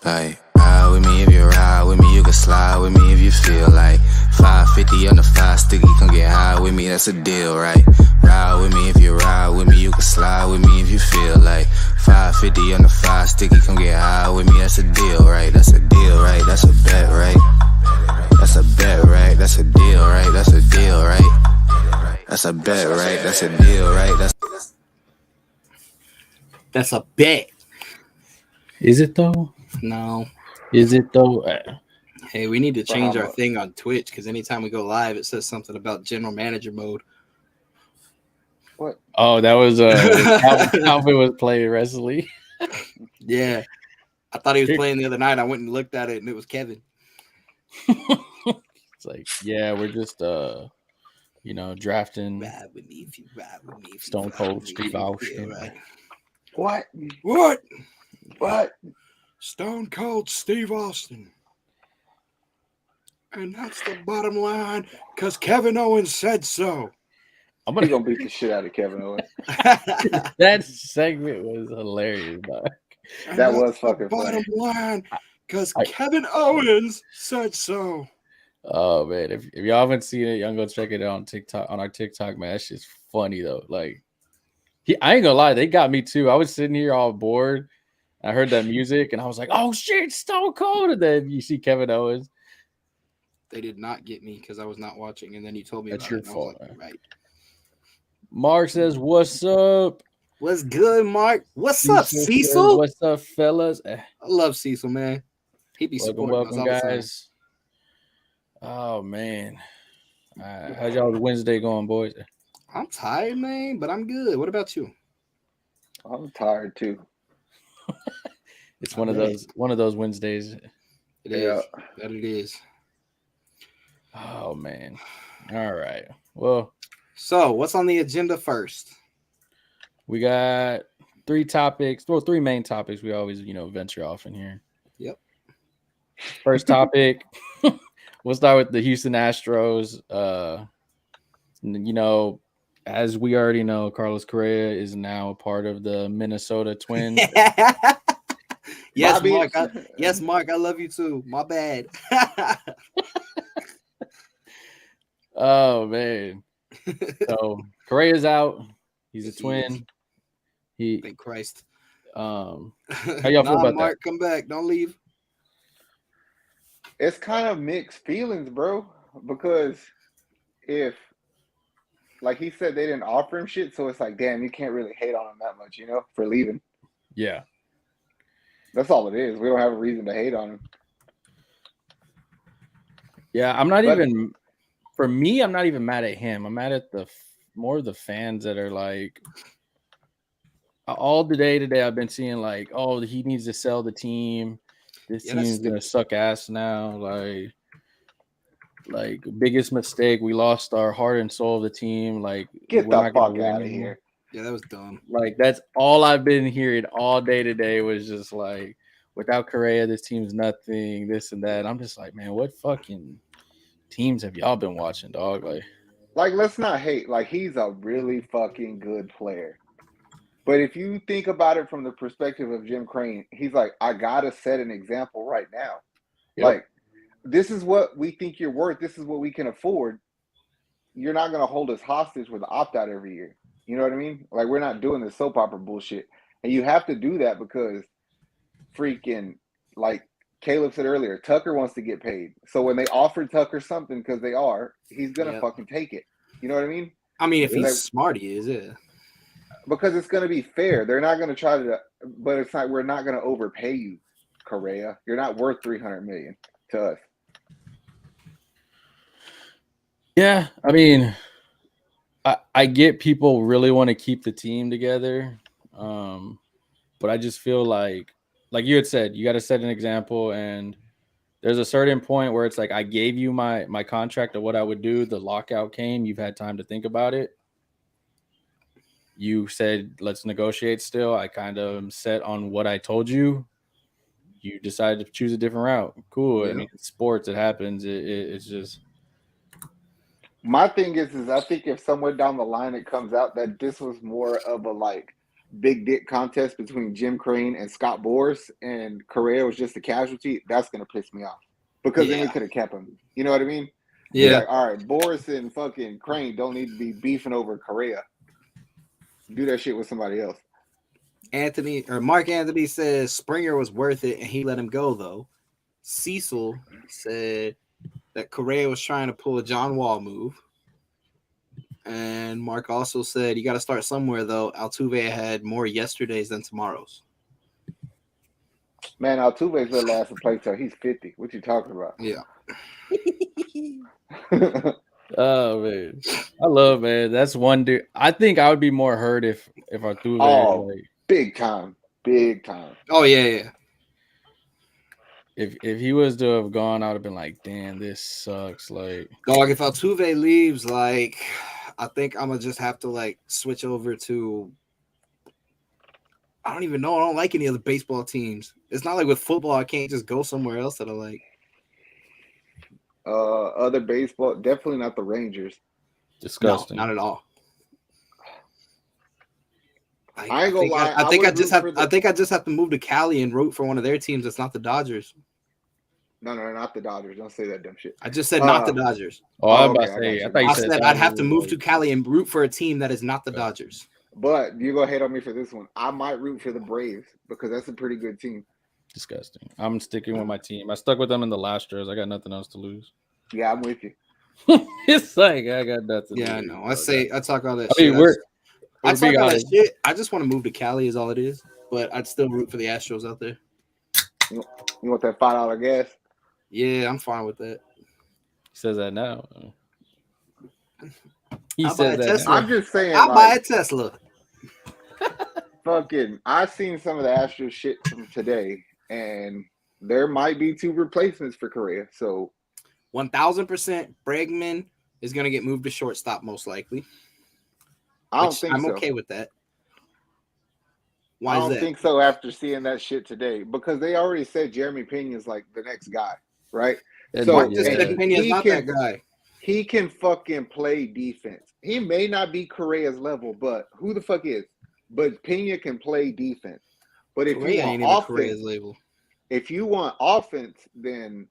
Like, ride with me if you ride with me, you can slide with me if you feel like 550 on the 5 sticky, come get high with me, that's a deal, right? Ride with me if you ride with me, you can slide with me if you feel like 550 on the 5 sticky, come get high with me, that's a deal, right? That's a deal, right? That's a bet, right? That's a bet, right? That's a deal, right? That's a deal, right? That's a bet, right? That's a deal, right? That's a bet. Is it though? No. Is it though? Hey, we need to change our thing on Twitch because anytime we go live, it says something about general manager mode. What? Oh, that was Calvin was playing wrestling. Yeah. I thought he was playing the other night. I went and looked at it and it was Kevin. It's like, yeah, we're just drafting Ride with me if you ride with me. Stone Cold Steve Austin. Right. What? Stone Cold Steve Austin. And that's the bottom line because Kevin Owens said so. I'm gonna beat the shit out of Kevin Owens. That segment was hilarious, dog. That was fucking bottom funny. line because Kevin Owens said so. Oh man, if y'all haven't seen it, y'all go check it out on TikTok, on our TikTok, man. That shit's funny though. Like, I ain't gonna lie, they got me too. I was sitting here all bored. I heard that music and I was like, oh shit, Stone Cold. And then you see Kevin Owens. They did not get me because I was not watching, and then you told me that's about your it. fault, Like, right. Mark says, "What's up? What's good, Mark? What's up, Cecil? What's up, fellas? I love Cecil, man. He be welcome, guys. Oh man, how's y'all's Wednesday going, boys? I'm tired, man, but I'm good. What about you? I'm tired too. It's one of those Wednesdays. It is. That it is. Oh man. All right. Well, so what's on the agenda first? We got three main topics we always, venture off in here. Yep. First topic, we'll start with the Houston Astros. As we already know, Carlos Correa is now a part of the Minnesota Twins. Yes, Mark. Mark, I love you too. My bad. Oh man. So Correa's out. He's a twin. Thank Christ. How y'all feel about Mark, that? come back. Don't leave. It's kind of mixed feelings, bro. Because if, like he said, they didn't offer him shit, so it's like, damn, you can't really hate on him that much, for leaving. Yeah. That's all it is. We don't have a reason to hate on him. Yeah, I'm not even mad at him. I'm mad at more of the fans that are like, all the day today I've been seeing like, oh, he needs to sell the team. This team's gonna suck ass now. Like biggest mistake. We lost our heart and soul of the team. Like, get the fuck out of here. Yeah, that was dumb. Like, that's all I've been hearing all day today was just like, without Correa, this team's nothing, this and that. I'm just like, man, what fucking teams have y'all been watching, dog? Like, let's not hate. Like, he's a really fucking good player. But if you think about it from the perspective of Jim Crane, he's like, I gotta set an example right now. Yep. Like, this is what we think you're worth. This is what we can afford. You're not gonna hold us hostage with an opt-out every year. You know what I mean? Like, we're not doing this soap opera bullshit. And you have to do that because freaking, like Caleb said earlier, Tucker wants to get paid. So when they offered Tucker something, because he's going to fucking take it. You know what I mean? I mean, if he's smart, he is. Yeah. Because it's going to be fair. They're not going to try to, but it's not, we're not going to overpay you, Correa. You're not worth $300 million to us. Yeah, I mean, I get people really want to keep the team together, but I just feel like you had said, you got to set an example, and there's a certain point where it's like, I gave you my contract of what I would do. The lockout came. You've had time to think about it. You said, let's negotiate still. I kind of am set on what I told you. You decided to choose a different route. Cool. Yeah. I mean, it's sports. It happens. It's just. My thing is I think if somewhere down the line it comes out that this was more of a like big dick contest between Jim Crane and Scott Boras, and Correa was just a casualty, that's gonna piss me off because then we could have kept him. You know what I mean? Yeah. Like, all right, Boras and fucking Crane don't need to be beefing over Correa. Do that shit with somebody else. Mark Anthony says Springer was worth it and he let him go though. Cecil said that Correa was trying to pull a John Wall move. And Mark also said you got to start somewhere though. Altuve had more yesterdays than tomorrows. Man, Altuve's gonna last to play till he's 50. What you talking about? Yeah. Oh man, I love man. That's one dude. I think I would be more hurt if Altuve. Oh, big time. Oh yeah. If he was to have gone, I would have been like, damn, this sucks. Like, dog, if Altuve leaves, like, I think I'm gonna just have to like switch over to. I don't even know. I don't like any other baseball teams. It's not like with football, I can't just go somewhere else that I like. Other baseball, definitely not the Rangers. Disgusting. No, not at all. I ain't gonna lie. I think I just have to move to Cali and root for one of their teams that's not the Dodgers. No, not the Dodgers. Don't say that dumb shit. I just said not the Dodgers. Oh, I'm about to say. I said I'd have to move to Cali and root for a team that is not the Dodgers. But you go hate on me for this one. I might root for the Braves because that's a pretty good team. Disgusting. I'm sticking with my team. I stuck with them in the Astros. I got nothing else to lose. Yeah, I'm with you. It's like I got nothing. Yeah, I know. I talk all that I mean, shit. I talk all that shit. I just want to move to Cali is all it is. But I'd still root for the Astros out there. You want that $5 gas? Yeah, I'm fine with that. He says that now. He says that. I'm just saying. I'll buy a Tesla. Fucking, I've seen some of the Astros shit from today, and there might be 2 replacements for Correa. So, 1,000% Bregman is going to get moved to shortstop most likely. I don't think I'm so. okay with that. Why I is don't that? think so after seeing that shit today because they already said Jeremy Pena is like the next guy, right? So Pena's not that guy. He can fucking play defense. He may not be Correa's level, but who the fuck is? But Pena can play defense. But if you want offense, then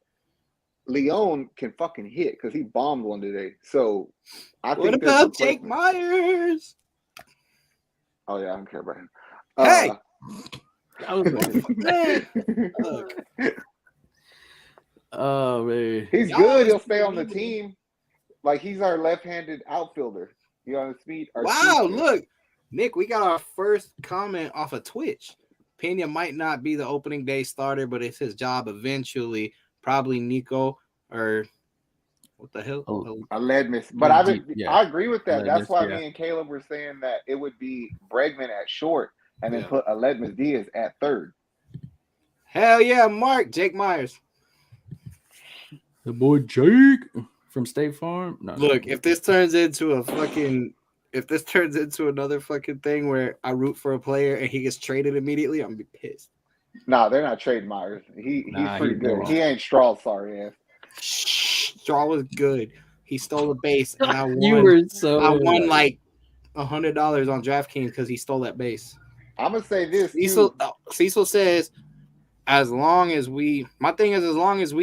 Leon can fucking hit because he bombed one today. So I think. What about Jake Myers? Oh yeah, I don't care about him. Hey. Oh man, he's good. He'll stay on the team. Like he's our left-handed outfielder. You know, speed. Wow, look, Nick, we got our first comment off of Twitch. Pena might not be the opening day starter, but it's his job eventually. Probably Nico or what the hell? A lead miss. But I agree with that. That's why me and Caleb were saying that it would be Bregman at short and then put Aledmus Diaz at third. Hell yeah, Mark. Jake Myers. The boy Jake from State Farm. No, look, if this turns into another fucking thing where I root for a player and he gets traded immediately, I'm gonna be pissed. No, they're not trading Myers. He's pretty good. He ain't Straw, sorry ass. Straw was good. He stole a base, and I won. I won like $100 on DraftKings because he stole that base. I'm gonna say this. Cecil says, as long as we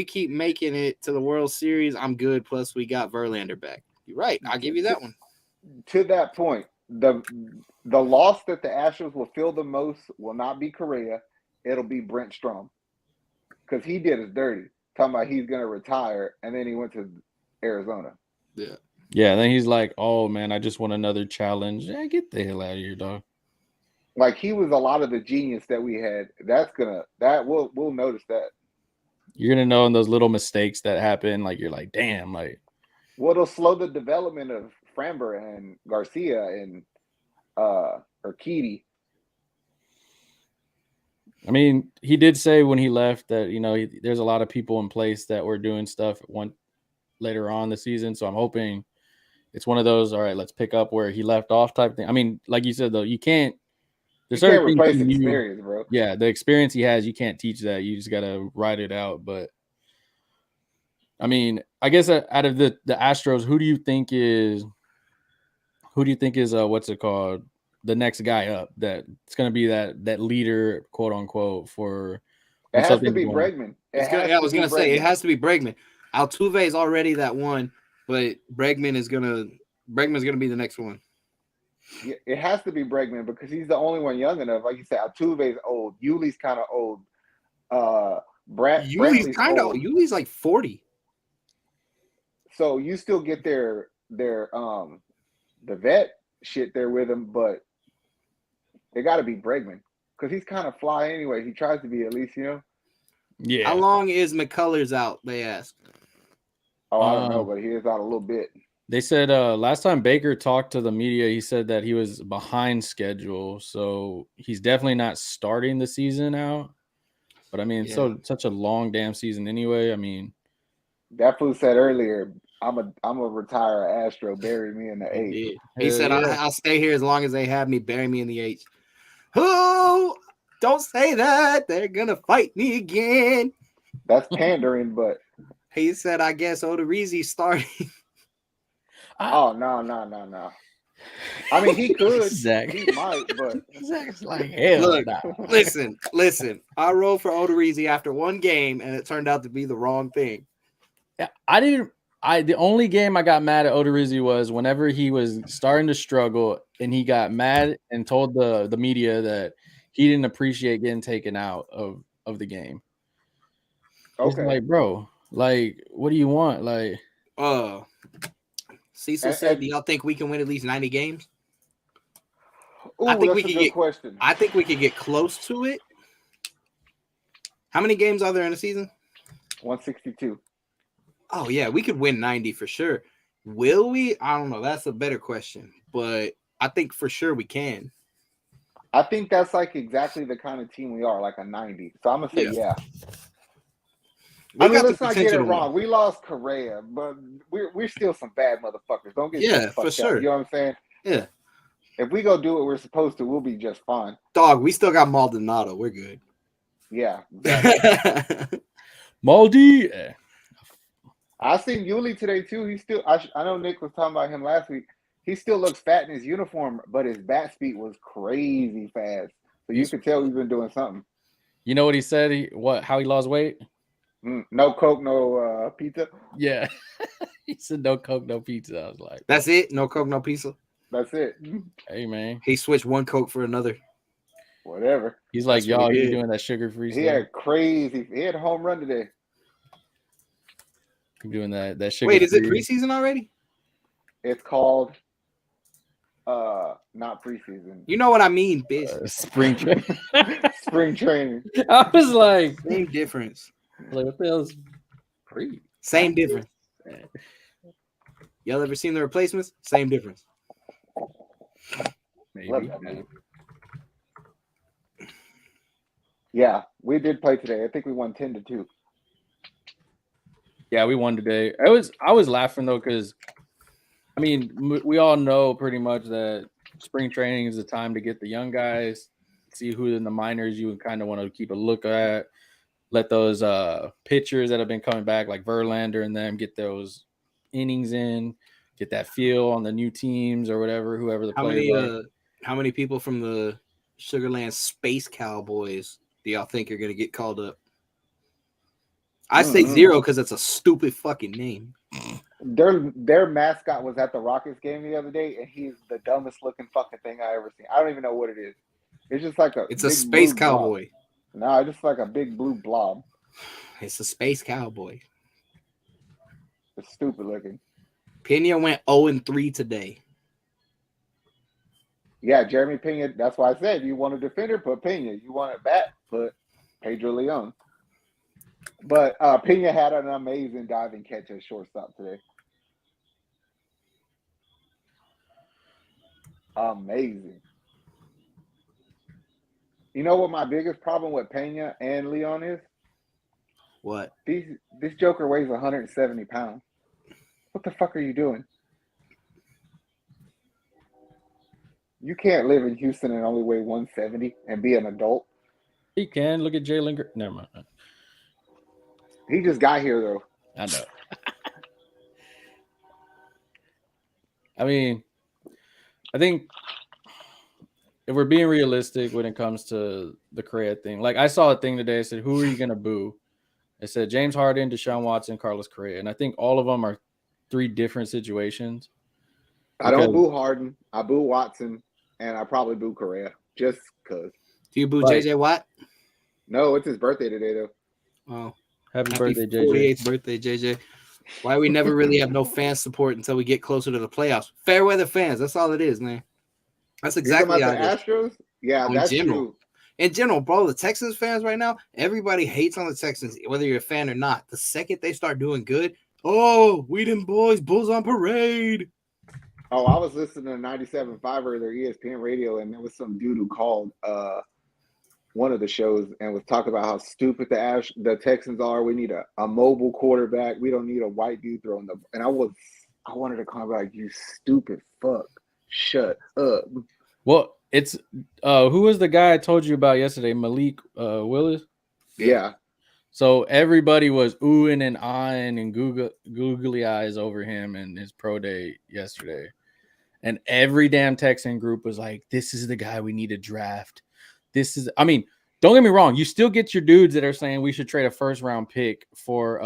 keep making it to the World Series, I'm good. Plus, we got Verlander back. You're right. I'll give you that one. To that point, the loss that the Astros will feel the most will not be Correa. It'll be Brent Strom because he did us dirty. Talking about he's gonna retire, and then he went to Arizona. Yeah. Yeah. Then he's like, "Oh man, I just want another challenge." Yeah, get the hell out of here, dog. Like he was a lot of the genius that we had. We'll notice that. You're gonna know in those little mistakes that happen. Like you're like, damn, like. Well, it'll slow the development of Framber and Garcia and Urquidy. I mean, he did say when he left that, there's a lot of people in place that were doing stuff later on the season. So I'm hoping it's one of those, all right, let's pick up where he left off type thing. I mean, like you said, though, you can't replace experience, bro. Yeah, the experience he has, you can't teach that. You just got to ride it out. But, I mean, I guess out of the Astros, who do you think is what's it called? the next guy up. That it's going to be that leader, quote unquote, for It when has to something's be going. Bregman. I was gonna say it has to be Bregman. Altuve is already that one, but Bregman's gonna be the next one. Yeah, it has to be Bregman because he's the only one young enough. Like you said, Altuve's old. Yuli's kind of old. Brantley's kind of old. Yuli's like 40. So you still get their the vet shit there with him, but it got to be Bregman because he's kind of fly anyway. He tries to be at least, Yeah. How long is McCullers out? They asked. Oh, I don't know, but he is out a little bit. They said last time Baker talked to the media, he said that he was behind schedule, so he's definitely not starting the season out. But I mean, such a long damn season anyway. I mean, that fool said earlier, I'm a retire Astro. Bury me in the H. He said, I'll stay here as long as they have me. Bury me in the H. Oh, don't say that. They're gonna fight me again. That's pandering, but he said, I guess Odorizzi's starting. Oh no. I mean, he could. Zach. He might, but Zach's like, hell. Look, listen. I rolled for Odorizzi after one game, and it turned out to be the wrong thing. Yeah, the only game I got mad at Odorizzi was whenever he was starting to struggle, and he got mad and told the media that he didn't appreciate getting taken out of the game. Okay, like, bro, like, what do you want? Like, Cecil said, do y'all think we can win at least 90 games? Ooh, I think we can get question. I think we could get close to it. How many games are there in a season? 162. Oh yeah, we could win 90 for sure. Will we? I don't know. That's a better question, but I think for sure we can. I think that's like exactly the kind of team we are, like a 90. So I'm gonna say yeah. I mean, let's not get it wrong. We lost Correa, but we're still some bad motherfuckers. Don't get for sure. You know what I'm saying? Yeah. If we go do what we're supposed to, we'll be just fine. Dog, we still got Maldonado. We're good. Yeah. Exactly. Maldi. I seen Yuli today too. He still. I know Nick was talking about him last week. He still looks fat in his uniform, but his bat speed was crazy fast. So you could tell he's been doing something. You know what he said? How he lost weight? No Coke, no pizza. Yeah. He said no Coke, no pizza. I was like, that's it? No Coke, no pizza? That's it. Hey, man. He switched one Coke for another. Whatever. He's like, y'all, you're doing that sugar-free stuff. He had crazy. He had a home run today. You're doing that sugar. Wait, is it preseason already? It's called not preseason. You know what I mean, bitch. Spring training. Spring training. I was like, same difference. Like, what the hell's pre? Same difference. Y'all ever seen the replacements? Same difference. Maybe. Yeah, we did play today. I think we won 10-2. Yeah, we won today. I was laughing though because, I mean, we all know pretty much that spring training is the time to get the young guys, see who in the minors you kind of want to keep a look at. Let those pitchers that have been coming back, like Verlander and them, get those innings in, get that feel on the new teams or whatever, whoever the players are. How many people from the Sugarland Space Cowboys do y'all think are going to get called up? I say zero because it's a stupid fucking name. Their mascot was at the Rockets game the other day, and he's the dumbest looking fucking thing I ever seen. I don't even know what it is. It's just like a space cowboy. No, it's just like a big blue blob. It's a space cowboy. It's stupid looking. Pena went 0-3 today. Yeah, Jeremy Pena. That's why I said you want a defender, put Pena. You want a bat, put Pedro Leon. But Pena had an amazing diving catch at shortstop today. Amazing. You know what my biggest problem with Pena and Leon is? What? This joker weighs 170 pounds. What the fuck are you doing? You can't live in Houston and only weigh 170 and be an adult. He can. Look at Jalen. Never mind. He just got here, though. I know. I mean, I think if we're being realistic when it comes to the Correa thing, like I saw a thing today. I said, who are you gonna boo? It said James Harden, Deshaun Watson, Carlos Correa, and I think all of them are 3 different situations. I don't boo Harden. I boo Watson, and I probably boo Correa just because. Do you boo JJ Watt? No, it's his birthday today though. Oh, happy birthday, JJ! 48th birthday, JJ. Why we never really have no fan support until we get closer to the playoffs? Fair weather fans. That's all it is, man. That's exactly how the Astros. Yeah, that's true. In general, bro, the Texans fans right now, everybody hates on the Texans, whether you're a fan or not. The second they start doing good, oh, we them boys, Bulls on parade. Oh, I was listening to 97.5 or their ESPN radio, and there was some dude who called one of the shows and was talking about how stupid the Texans are. We need a mobile quarterback. We don't need a white dude throwing the. And I wanted to call like, you stupid fuck. Shut up. Well, it's who was the guy I told you about yesterday? Malik Willis. Yeah. So everybody was oohing and eyeing and googly eyes over him and his pro day yesterday. And every damn Texan group was like, this is the guy we need to draft. I mean, don't get me wrong. You still get your dudes that are saying we should trade a first round pick for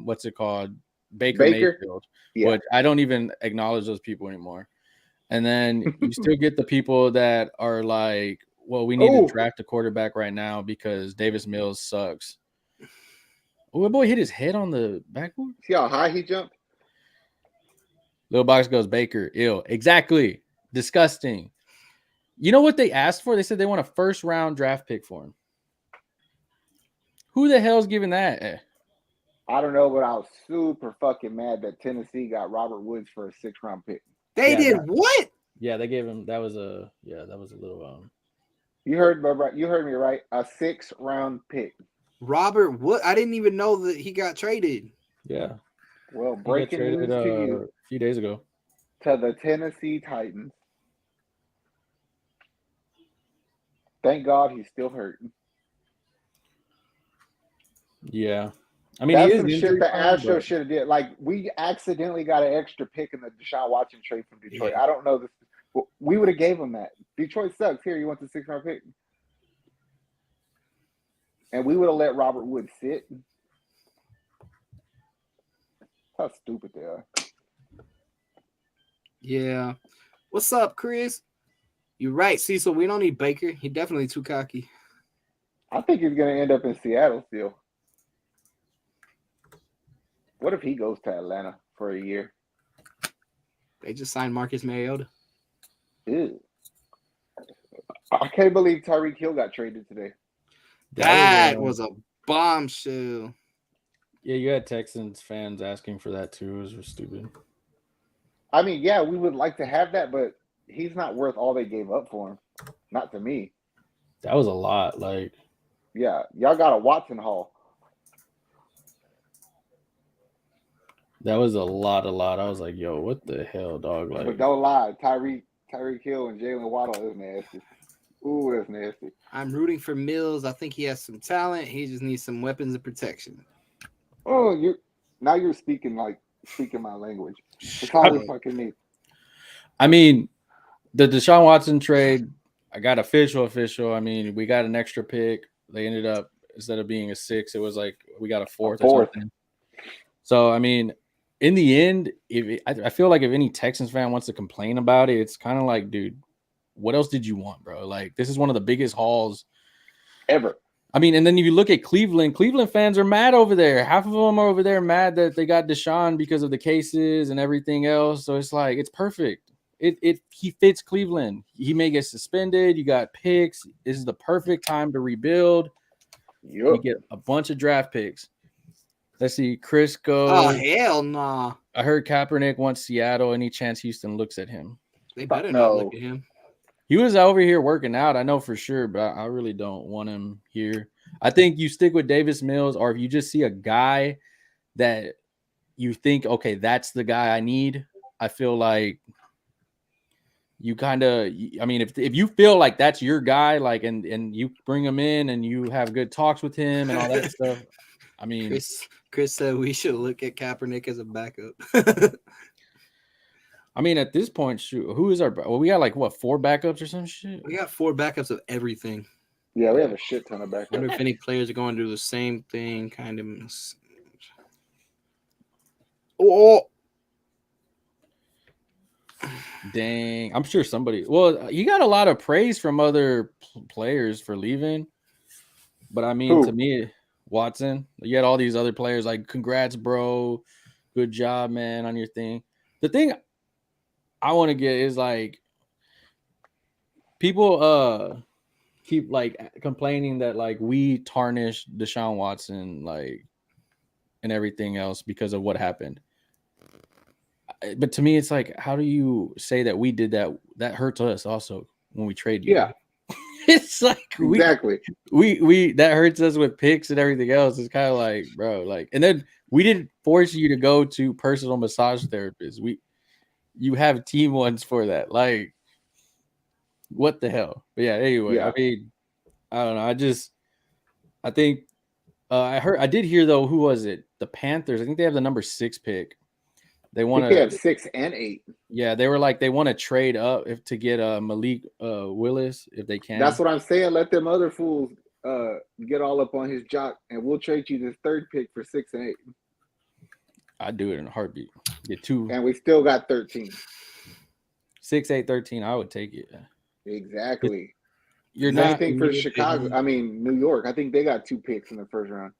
what's it called? Baker. Mayfield. Yeah. But I don't even acknowledge those people anymore. And then you still get the people that are like, well, we need to draft a quarterback right now because Davis Mills sucks. Oh, my boy hit his head on the backboard. See how high he jumped? Little box goes Baker. Ew. Exactly. Disgusting. You know what they asked for? They said they want a first round draft pick for him. Who the hell's giving that? I don't know, but I was super fucking mad that Tennessee got Robert Woods for a 6th round pick. They did what? Yeah, they gave him. That was a little. You heard me right. A 6th round pick. Robert Wood. I didn't even know that he got traded. Yeah. Well, breaking news to you. A few days ago. To the Tennessee Titans. Thank God he's still hurting. Yeah. I mean, that's some shit the Astros should have did. Like, we accidentally got an extra pick in the Deshaun Watson trade from Detroit. Yeah. I don't know this. We would have gave him that. Detroit sucks. Here, you want the 6th round pick? And we would have let Robert Woods sit. How stupid they are. Yeah. What's up, Chris? You're right, Cecil. We don't need Baker. He's definitely too cocky. I think he's going to end up in Seattle still. What if he goes to Atlanta for a year? They just signed Marcus Mariota. Ew. I can't believe Tyreek Hill got traded today. That was a bombshell. Yeah, you had Texans fans asking for that too. It was stupid. I mean, yeah, we would like to have that, but he's not worth all they gave up for him. Not to me. That was a lot. Like, yeah, y'all got a Watson haul. That was a lot. I was like, yo, what the hell, dog? Like, but don't lie, Tyreek Hill and Jalen Waddle is nasty. Ooh, that's nasty. I'm rooting for Mills. I think he has some talent. He just needs some weapons of protection. Oh, you're speaking my language. That's all we fucking need. I mean, the Deshaun Watson trade, I got official. I mean, we got an extra pick. They ended up, instead of being a 6, it was like we got a 4th or something. So, I mean, in the end, I feel like if any Texans fan wants to complain about it, it's kind of like, dude, what else did you want, bro? Like, this is one of the biggest hauls ever. I mean, and then if you look at Cleveland fans are mad over there. Half of them are over there mad that they got Deshaun because of the cases and everything else. So it's like, it's perfect. He fits Cleveland. He may get suspended. You got picks. This is the perfect time to rebuild. Yep. You get a bunch of draft picks. Let's see. Chris goes. Oh, hell nah. I heard Kaepernick wants Seattle. Any chance Houston looks at him? They better not look at him. He was over here working out, I know for sure, but I really don't want him here. I think you stick with Davis Mills, or if you just see a guy that you think, okay, that's the guy I need, I feel like you kind of, I mean, if you feel like that's your guy, like, and you bring him in and you have good talks with him and all that stuff, I mean. Chris said we should look at Kaepernick as a backup. I mean, at this point, shoot, who is our? Well, we got like what 4 backups or some shit. We got 4 backups of everything. Yeah, we have a shit ton of I wonder backups. if any players are going to do the same thing, kind of. Oh, Dang, I'm sure somebody. Well, he got a lot of praise from other players for leaving, but I mean, Who? to me, Watson. You had all these other players like, "Congrats, bro, good job, man, on your thing." The thing I want to get is like people keep like complaining that like we tarnished Deshaun Watson like and everything else because of what happened. But to me, it's like, how do you say that we did that? That hurts us also when we trade you. Yeah, It's like exactly. we that hurts us with picks and everything else. It's kind of like, bro, like, and then we didn't force you to go to personal massage therapists. You have team ones for that. Like, what the hell? But yeah, anyway, Yeah. I mean, I don't know. I think I did hear though, who was it? The Panthers. I think they have the number 6 pick. They I want think they to have 6 and 8. Yeah, they were like they want to trade up to get Malik Willis if they can. That's what I'm saying. Let them other fools get all up on his jock, and we'll trade you this 3rd pick for 6 and 8. I'd do it in a heartbeat. Get 2, And we still got 13. 6, 8, 13. I would take it. Exactly. You're Same not thing for Chicago. I mean, New York. I think they got 2 picks in the first round.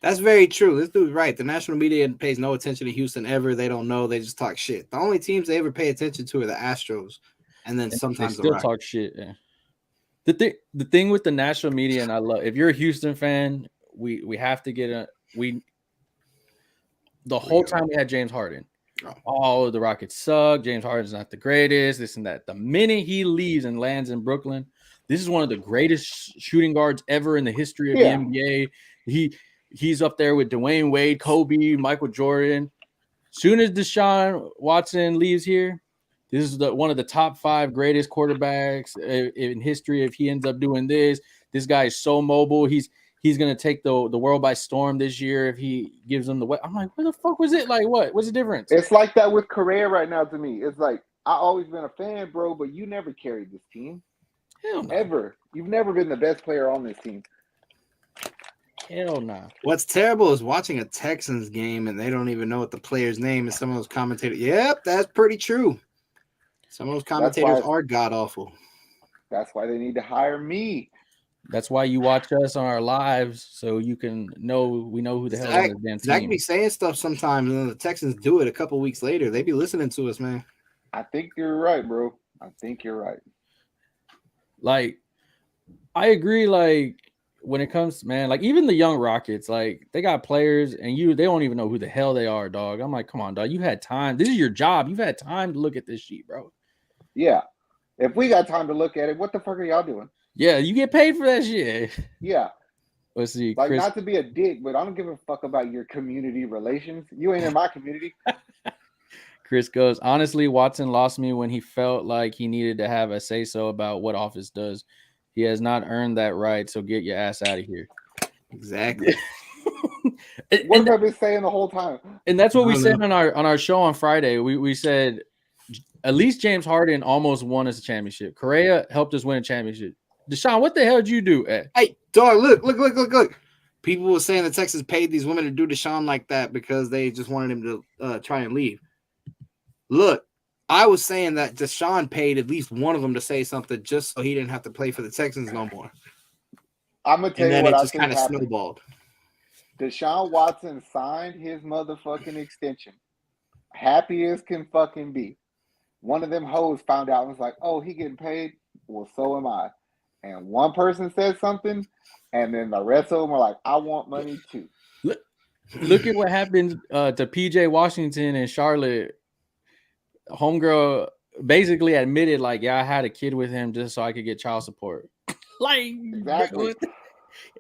that's very true. This dude's right. The national media pays no attention to Houston ever. They don't know. They just talk shit. The only teams they ever pay attention to are the Astros, and then sometimes they still the talk shit. Yeah. The thing with the national media, and I love, if you're a Houston fan, we have to get the whole time we had James Harden. Oh, the Rockets suck. James Harden's not the greatest, this and that. The minute he leaves and lands in Brooklyn, this is one of the greatest shooting guards ever in the history of the NBA. He's up there with Dwayne Wade, Kobe, Michael Jordan. Soon as Deshaun Watson leaves here, this is one of the top 5 greatest quarterbacks in history. If he ends up doing this guy is so mobile. He's going to take the world by storm this year if he gives them the way. I'm like, where the fuck was it? Like, what's the difference? It's like that with Correa right now to me. It's like, I always been a fan, bro, but you never carried this team. Hell no. Ever. You've never been the best player on this team. Hell no. What's terrible is watching a Texans game and they don't even know what the player's name is. Some of those commentators, yep, that's pretty true. Some of those commentators are god awful. That's why they need to hire me. That's why you watch us on our lives, so you can know we know who the hell is the damn team. Zach be saying stuff sometimes, and then the Texans do it a couple weeks later. They be listening to us, man. I think you're right, bro. I think you're right. Like, I agree. Like, when it comes, man, like even the young Rockets, like they got players, and they don't even know who the hell they are, dog. I'm like, come on, dog. You had time. This is your job. You've had time to look at this sheet, bro. Yeah. If we got time to look at it, what the fuck are y'all doing? Yeah, you get paid for that shit. Yeah. Let's see. Like, Chris, not to be a dick, but I don't give a fuck about your community relations. You ain't in my community. Chris goes, honestly, Watson lost me when he felt like he needed to have a say-so about what office does. He has not earned that right, so get your ass out of here. Exactly. What have I been saying the whole time? And that's what we said on our show on Friday. We said at least James Harden almost won us a championship. Correa helped us win a championship. Deshaun, what the hell did you do? Hey, dog, look. People were saying the Texans paid these women to do Deshaun like that because they just wanted him to try and leave. Look, I was saying that Deshaun paid at least one of them to say something just so he didn't have to play for the Texans no more. I'm going to tell And you then what it I just think kind of happened. snowballed. Deshaun Watson signed his motherfucking extension. Happy as can fucking be. One of them hoes found out and was like, oh, he getting paid? Well, so am I. And one person said something, and then the rest of them were like, I want money too. Look at what happened to PJ Washington and Charlotte. Homegirl basically admitted, like, yeah, I had a kid with him just so I could get child support. Like, Exactly.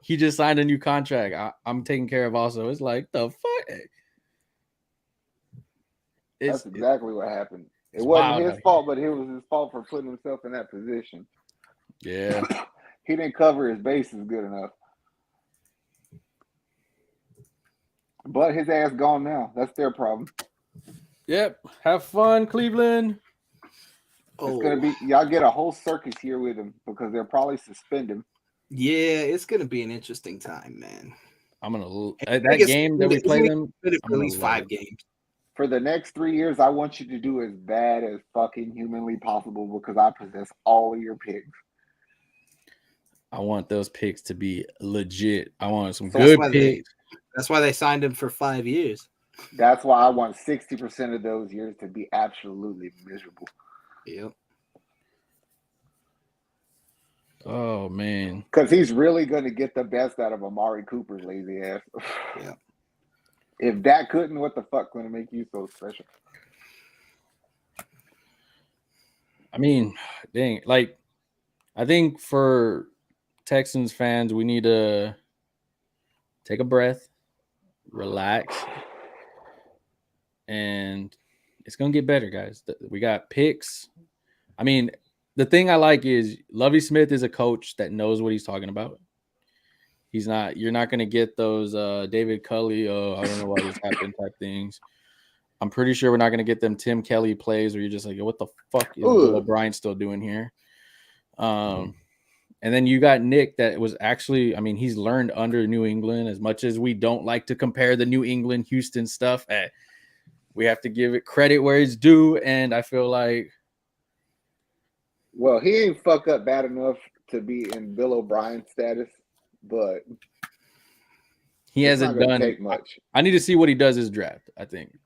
He just signed a new contract. I'm taking care of also. It's like, the fuck? That's exactly what happened. It wasn't his fault, but it was his fault for putting himself in that position. Yeah. He didn't cover his bases good enough. But his ass gone now. That's their problem. Yep. Have fun, Cleveland. It's gonna be y'all get a whole circus here with him because they'll probably suspend him. Yeah, it's gonna be an interesting time, man. I'm gonna I that think it's game that we play them. for I'm at gonna least love 5 it. games. For the next 3 years, I want you to do as bad as fucking humanly possible because I possess all of your picks. I want those picks to be legit. I want some So good That's why picks. That's why they signed him for 5 years. That's why I want 60% of those years to be absolutely miserable. Yep. Oh man. Because he's really going to get the best out of Amari Cooper's lazy ass. Yeah. If that couldn't, what the fuck going to make you so special? I mean, dang, like I think for Texans fans, we need to take a breath, relax, and it's gonna get better, guys. We got picks. I mean, the thing I like is Lovie Smith is a coach that knows what he's talking about. He's not. You're not gonna get those David Culley. Oh, I don't know why this happened type things. I'm pretty sure we're not gonna get them Tim Kelly plays where you're just like, what the fuck is Bill O'Brien still doing here? And then you got Nick that was actually, I mean, he's learned under New England. As much as we don't like to compare the New England Houston stuff, we have to give it credit where it's due. And I feel like, well, he ain't fuck up bad enough to be in Bill O'Brien status, but he hasn't done take much. I need to see what he does his draft, I think.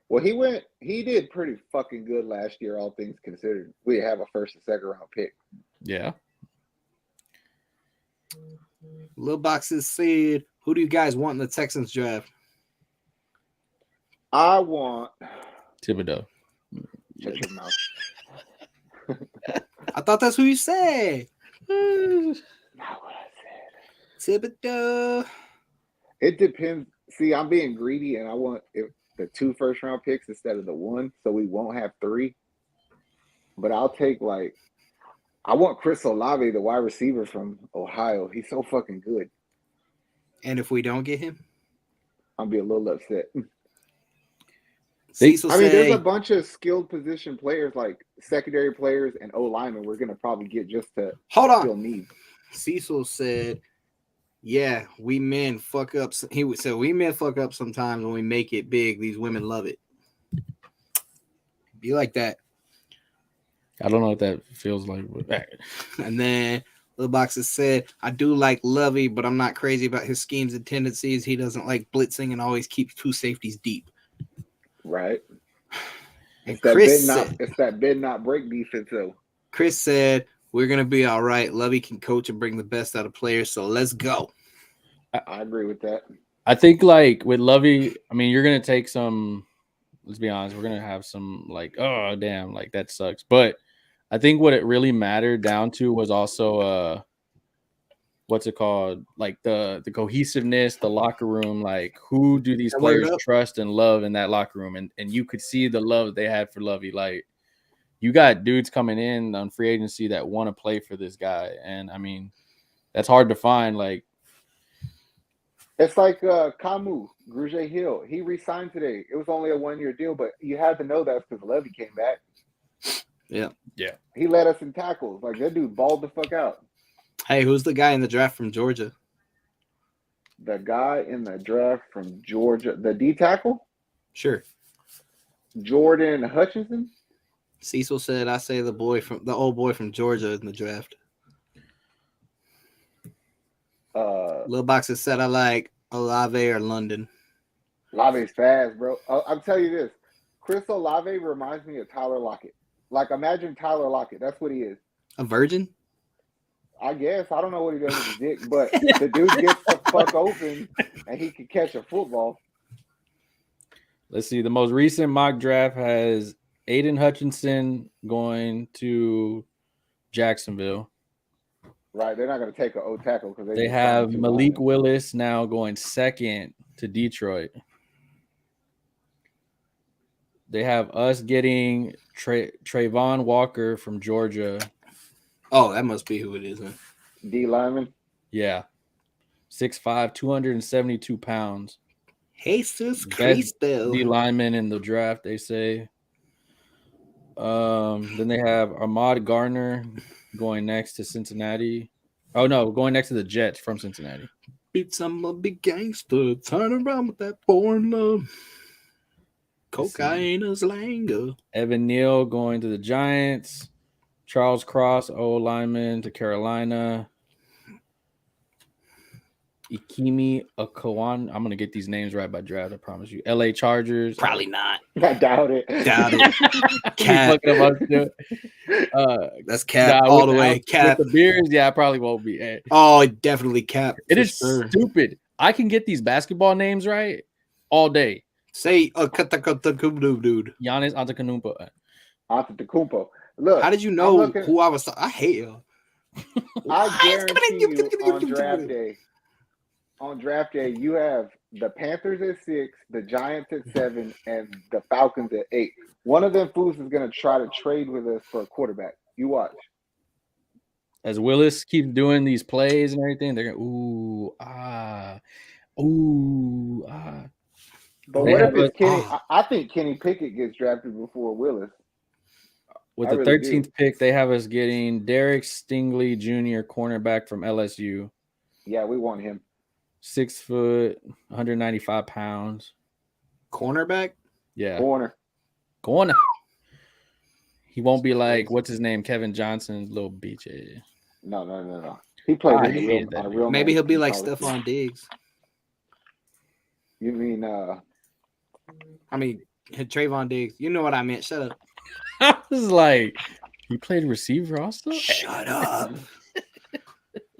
Well, he did pretty fucking good last year, all things considered. We have a first and second round pick. Yeah. Lil Boxes said, who do you guys want in the Texans draft? I want Thibodeau. Shut your mouth. I thought that's who you said. Not what I said. Thibodeau. It depends. See, I'm being greedy, and I want the 2 first round picks instead of the 1, so we won't have 3. But I'll take I want Chris Olave, the wide receiver from Ohio. He's so fucking good. And if we don't get him, I'll be a little upset. Cecil there's a bunch of skilled position players, like secondary players and O linemen. We're gonna probably get just to fill needs. Cecil said, "Yeah, we men fuck up." He would say, "We men fuck up sometimes when we make it big. These women love it." Be like that. I don't know what that feels like. And then Lil Boxes said, I do like Lovey, but I'm not crazy about his schemes and tendencies. He doesn't like blitzing and always keeps 2 safeties deep. Right. And it's that bend not break defense, though. Chris said, we're going to be all right. Lovey can coach and bring the best out of players, so let's go. I agree with that. I think, like, with Lovey, I mean, you're going to take some, let's be honest, we're going to have some, like, oh, damn, like, that sucks. But I think what it really mattered down to was also what's it called? Like the cohesiveness, the locker room, like who do these players trust and love in that locker room? And you could see the love they had for Lovey. Like you got dudes coming in on free agency that want to play for this guy. And I mean, that's hard to find. Like it's like Camus, Grugier Hill. He re-signed today. It was only a 1-year deal, but you had to know that's because Lovey came back. Yeah. He led us in tackles. Like that dude balled the fuck out. Hey, who's the guy in the draft from Georgia? The guy in the draft from Georgia, the D tackle? Sure. Jordan Hutchinson? Cecil said, I say the old boy from Georgia in the draft. Lil Boxer said, I like Olave or London. Olave's fast, bro. I'll tell you this. Chris Olave reminds me of Tyler Lockett. Like, imagine Tyler Lockett. That's what he is. A virgin? I guess. I don't know what he does with his dick, but the dude gets the fuck open and he can catch a football. Let's see. The most recent mock draft has Aiden Hutchinson going to Jacksonville. Right. They're not going to take an O tackle because they have Malik Willis now going second to Detroit. They have us getting Trayvon Walker from Georgia. Oh, that must be who it is, man. D lineman? Yeah. 6'5", 272 pounds. Jesus Best Cristo. D lineman in the draft, they say. Then they have Ahmad Gardner going next to Cincinnati. Oh no, going next to the Jets from Cincinnati. Beat some of big gangster. Turn around with that foreign love. Cocaine is Langer. Evan Neal going to the Giants. Charles Cross, O lineman to Carolina. Ikemi Okawan. I'm gonna get these names right by draft. I promise you. LA Chargers. Probably not. I doubt it. Doubt it. Cat. That's Cap all the way. Cap. With the beers, yeah, I probably won't be. Hey. Oh, definitely Cap. It is stupid. I can get these basketball names right all day. Say dude. Giannis Antetokounmpo. Antetokounmpo. Look, how did you know who I was? I hate you. I guarantee you on draft day, you have the Panthers at 6, the Giants at 7, and the Falcons at 8. One of them fools is going to try to trade with us for a quarterback. You watch. As Willis keeps doing these plays and everything, they're going, But what if it's Kenny? I think Kenny Pickett gets drafted before Willis. With the 13th pick, they have us getting Derek Stingley Jr., cornerback from LSU. Yeah, we want him. 6 foot, 195 pounds. Cornerback? Yeah. Corner. He won't be like, what's his name? Kevin Johnson, little beach. No. He played on a real Maybe he'll be like Stephon Diggs. You mean Trayvon Diggs. You know what I meant. Shut up. I was like, he played receiver also? Shut up.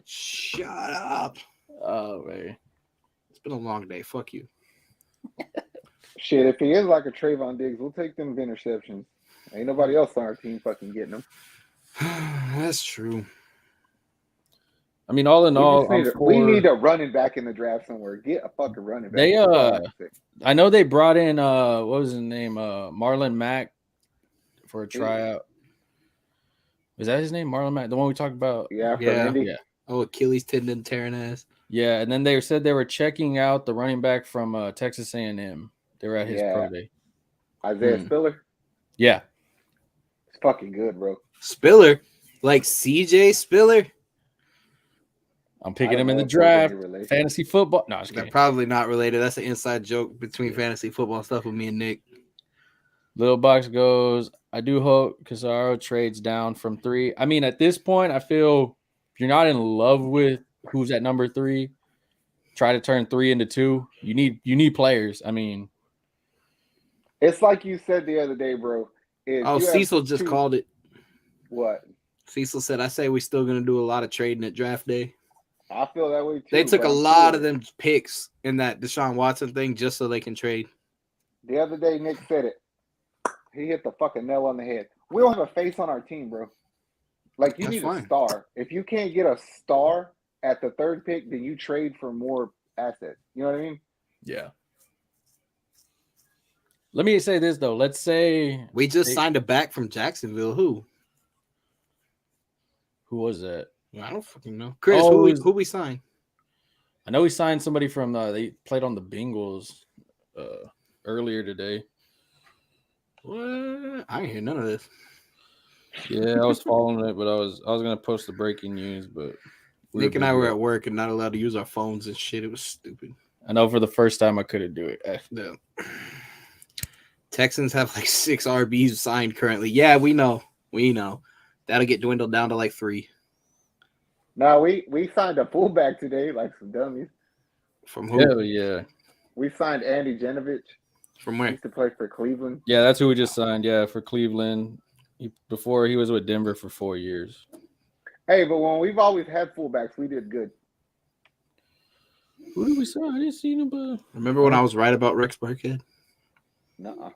Shut up. Oh, man. It's been a long day. Fuck you. Shit, if he is like a Trayvon Diggs, we'll take them interceptions. Ain't nobody else on our team fucking getting them. That's true. I mean, all in all, we need a running back in the draft somewhere. Get a fucking running back. I know they brought in what was his name? Marlon Mack for a tryout. Was that his name? Marlon Mack, the one we talked about? Yeah. Oh, Achilles tendon tearing ass. Yeah, and then they said they were checking out the running back from Texas A&M. They were at his pro day. Isaiah Spiller. Yeah, it's fucking good, bro. Spiller, like CJ Spiller. I'm picking him in the draft. Fantasy football. No, they're probably not related. That's an inside joke between fantasy football stuff with me and Nick. Little box goes, I do hope Casaro trades down from 3. I mean, at this point, I feel if you're not in love with who's at number 3, try to turn 3 into 2. You need players. I mean, it's like you said the other day, bro. Cecil just called it. What? Cecil said, I say we're still going to do a lot of trading at draft day. I feel that way too. They took a lot of them picks in that Deshaun Watson thing just so they can trade. The other day, Nick said it. He hit the fucking nail on the head. We don't have a face on our team, bro. Like, you need a star. If you can't get a star at the 3rd pick, then you trade for more assets. You know what I mean? Yeah. Let me say this, though. Let's say we just signed a back from Jacksonville. Who was that? I don't fucking know. Chris, who we signed? I know we signed somebody from they played on the Bengals earlier today. What? I didn't hear none of this. Yeah, I was following it, but I was gonna post the breaking news, but Nick and I were at work and not allowed to use our phones and shit. It was stupid. I know for the first time I couldn't do it. Yeah. Texans have like 6 RBs signed currently. Yeah, we know. That'll get dwindled down to like 3. No, we signed a fullback today, like some dummies. From who? Hell yeah. We signed Andy Janovich. From where? He used to play for Cleveland. Yeah, that's who we just signed. Yeah, for Cleveland. Before he was with Denver for 4 years. Hey, but when we've always had fullbacks, we did good. Who did we sign? I didn't see nobody. Remember when I was right about Rex Burkhead? Nuh-uh.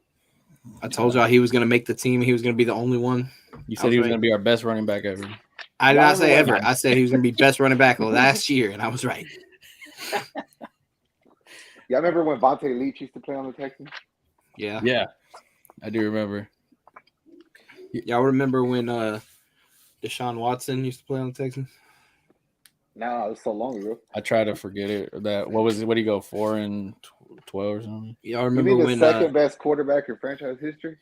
I told y'all he was going to make the team. He was going to be the only one. You said he was going to be our best running back ever. I did not say ever. I said he was going to be best running back last year, and I was right. Y'all remember when Vontae Leach used to play on the Texans? Yeah. Yeah, I do remember. Y'all remember when Deshaun Watson used to play on the Texans? No, it was so long ago. I try to forget it. What do you go 4-12 or something? Y'all You remember mean the when second best quarterback in franchise history?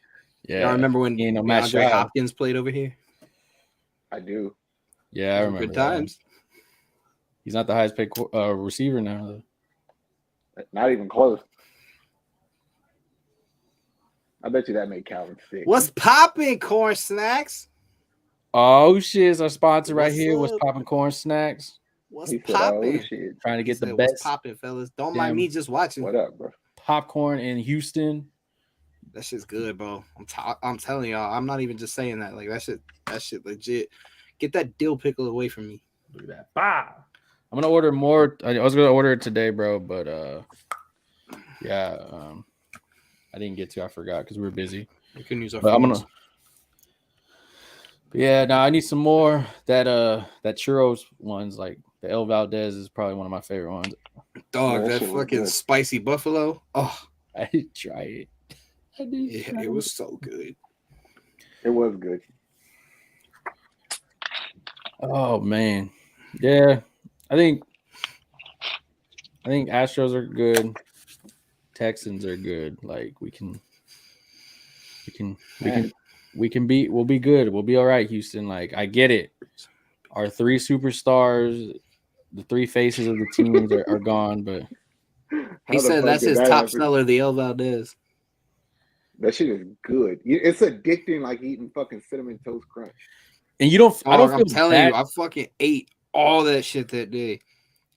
Yeah. y'all remember when You know, Matt DeAndre Schaub. Hopkins played over here? I do. Yeah, I Those were remember good that. times. He's not the highest paid receiver now, though. Not even close. I bet you that made Calvin sick. What's popping, Corn Snacks? Oh shit! It's our sponsor right What's here. What's up? popping corn snacks? What's He said, "Oh popping? shit, Trying to He get the said, best what's popping, fellas? Don't Damn. mind me just watching. what up, bro?" popcorn in Houston. That shit's good, bro. I'm telling y'all, I'm not even just saying that. Like that shit legit. Get that dill pickle away from me. Look at that. Bah! I'm gonna order more. I was gonna order it today, bro, but yeah, I didn't get to. I forgot because we were busy. We couldn't use our But I'm phones. gonna. But yeah, no, I need some more. That churros ones, like the El Valdez, is probably one of my favorite ones. Dog, Yeah, that that shit was fucking good. spicy buffalo. Oh, I did try it. yeah, it was so good. It was good. Oh man, yeah. I think Astros are good. Texans are good. Like we can beat. We'll be good. We'll be all right, Houston. Like I get it. Our 3 superstars, the 3 faces of the teams are gone, but He How the said fuck that's did his that top happen? seller, the El Valdez. That shit is good. It's addicting, like eating fucking cinnamon toast crunch. and you don't. I don't Dog, feel I'm telling bad. you, I fucking ate all that shit that day.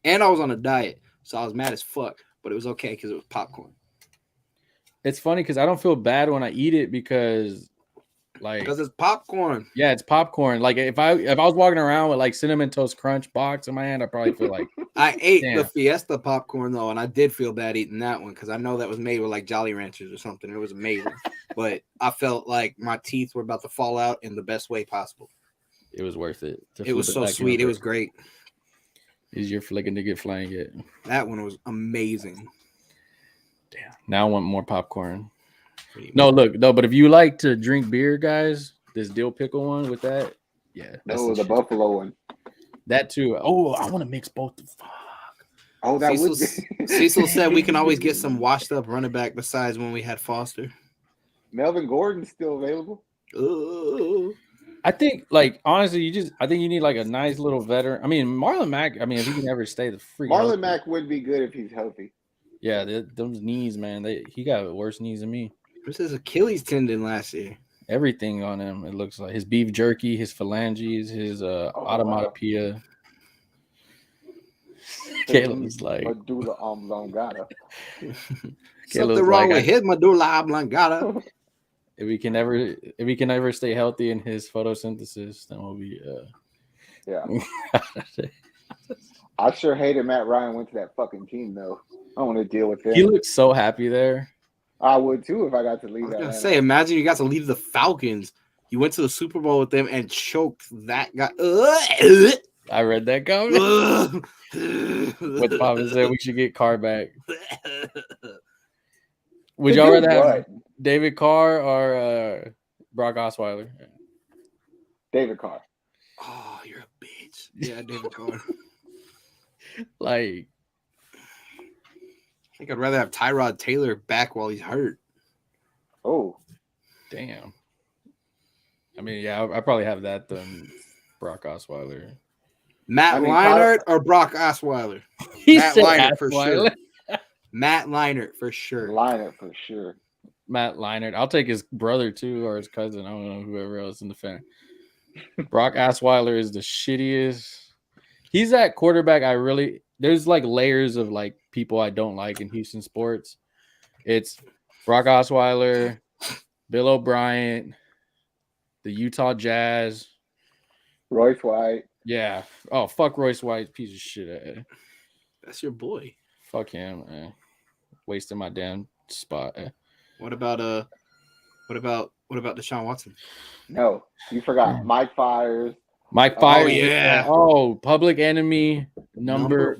And I was on a diet, so I was mad as fuck. But it was okay because it was popcorn. It's funny because I don't feel bad when I eat it because, like, Because it's popcorn. yeah, it's popcorn. Like if I was walking around with like cinnamon toast crunch box in my hand, I probably feel like I ate Damn. the Fiesta popcorn though, and I did feel bad eating that one because I know that was made with like Jolly Ranchers or something. It was amazing, but I felt like my teeth were about to fall out in the best way possible. it was worth it. It was so sweet. It was great. Easier flicking to get flying it. That one was amazing. Damn. Now I want more popcorn. But if you like to drink beer, guys, this dill pickle one with that, yeah, that's No, the shit. buffalo one. That too. Oh, I want to mix both. Fuck. Oh, that would. Cecil said we can always get some washed up running back besides when we had Foster. Melvin Gordon's still available. Ooh. I think, like, honestly, I think you need like a nice little veteran. I mean, Marlon Mack. I mean, if he can ever stay the freak. Marlon Mack would be good if he's healthy. Yeah, those knees, man. He got worse knees than me. It was his Achilles tendon last year. Everything on him. It looks like his beef jerky, his phalanges, his automatopoeia. Caleb's like medulla oblongata. Something wrong with his medulla oblongata. If he can ever stay healthy in his photosynthesis, then we'll be Yeah. I sure hated Matt Ryan went to that fucking team though. I don't want to deal with him. He looks so happy there. I would too if I got to leave. I was gonna say, imagine you got to leave the Falcons. You went to the Super Bowl with them and choked that guy. I read that comment. What Papa said we should get Carr back. Would y'all rather have David Carr or Brock Osweiler? David Carr. Oh, you're a bitch. Yeah, David Carr. Like, I think I'd rather have Tyrod Taylor back while he's hurt. Oh, damn. I mean, yeah, I probably have that than Brock Osweiler. Matt Leinart or Brock Osweiler? Matt Leinart for sure. Matt Leinart for sure. Leinart for sure. Matt Leinart. I'll take his brother too, or his cousin. I don't know, whoever else in the family. Brock Osweiler is the shittiest. He's that quarterback there's like layers of like people I don't like in Houston sports. It's Brock Osweiler, Bill O'Brien, the Utah Jazz, Royce White. Yeah. Oh, fuck Royce White, piece of shit. That's your boy. Fuck him, man. Wasting my damn spot. What about Deshaun Watson? No, you forgot Mike Fires. Mike Fires. Oh, yeah. Oh, Public Enemy number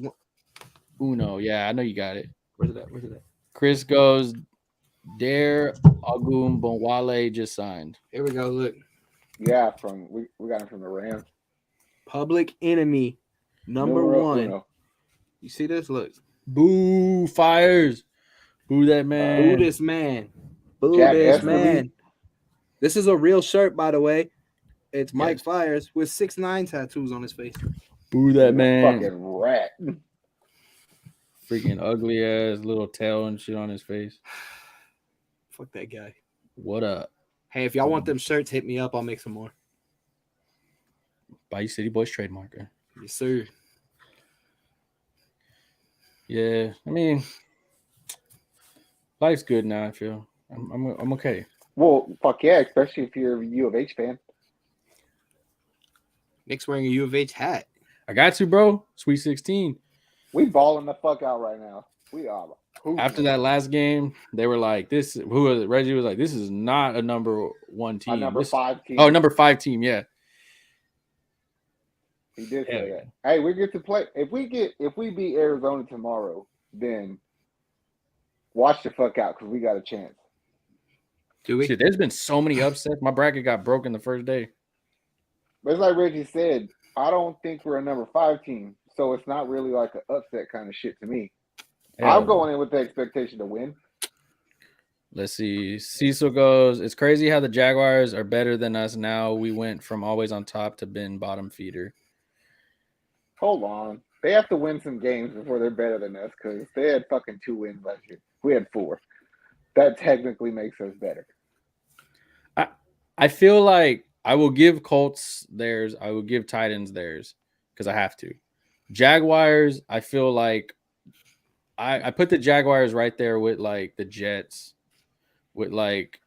uno. Yeah, I know you got it. Where's it at? Chris goes, Dare Agum Bonwale just signed. Here we go. Look. Yeah, we got him from the Rams. Public Enemy Number Numero one. uno. You see this? Look. Boo, fires. Boo that man. Boo this man. Boo Jack this Esterly. man. This is a real shirt, by the way. It's Mike Yes. Fires with 6ix9ine tattoos on his face. Boo that He's a man. fucking rat. Freaking ugly ass little tail and shit on his face. Fuck that guy. What up? Hey, if y'all want them shirts, hit me up. I'll make some more. Bayou City Boys trademarker. Yes, sir. Yeah, I mean, life's good now. I feel I'm okay. Well, fuck yeah, especially if you're a U of H fan. Nick's wearing a U of H hat. I got to, bro. Sweet 16. We balling the fuck out right now. We are. After that last game, they were like, "This." Who was it? Reggie was like, "This is not a number one team. A number 5 team. Oh, number 5 team. Yeah, He did say Yeah. that. Hey, we get to play. If we beat Arizona tomorrow, then watch the fuck out because we got a chance. Do we? Shit, there's been so many upsets. My bracket got broken the first day. But it's like Reggie said, I don't think we're a number 5 team, so it's not really like an upset kind of shit to me. Yeah. I'm going in with the expectation to win. Let's see. Cecil goes, "It's crazy how the Jaguars are better than us now. We went from always on top to being bottom feeder." Hold on. They have to win some games before they're better than us because they had fucking 2 wins last year. We had 4. That technically makes us better. I feel like I will give Colts theirs. I will give Titans theirs because I have to. Jaguars, I feel like I put the Jaguars right there with like the Jets, with like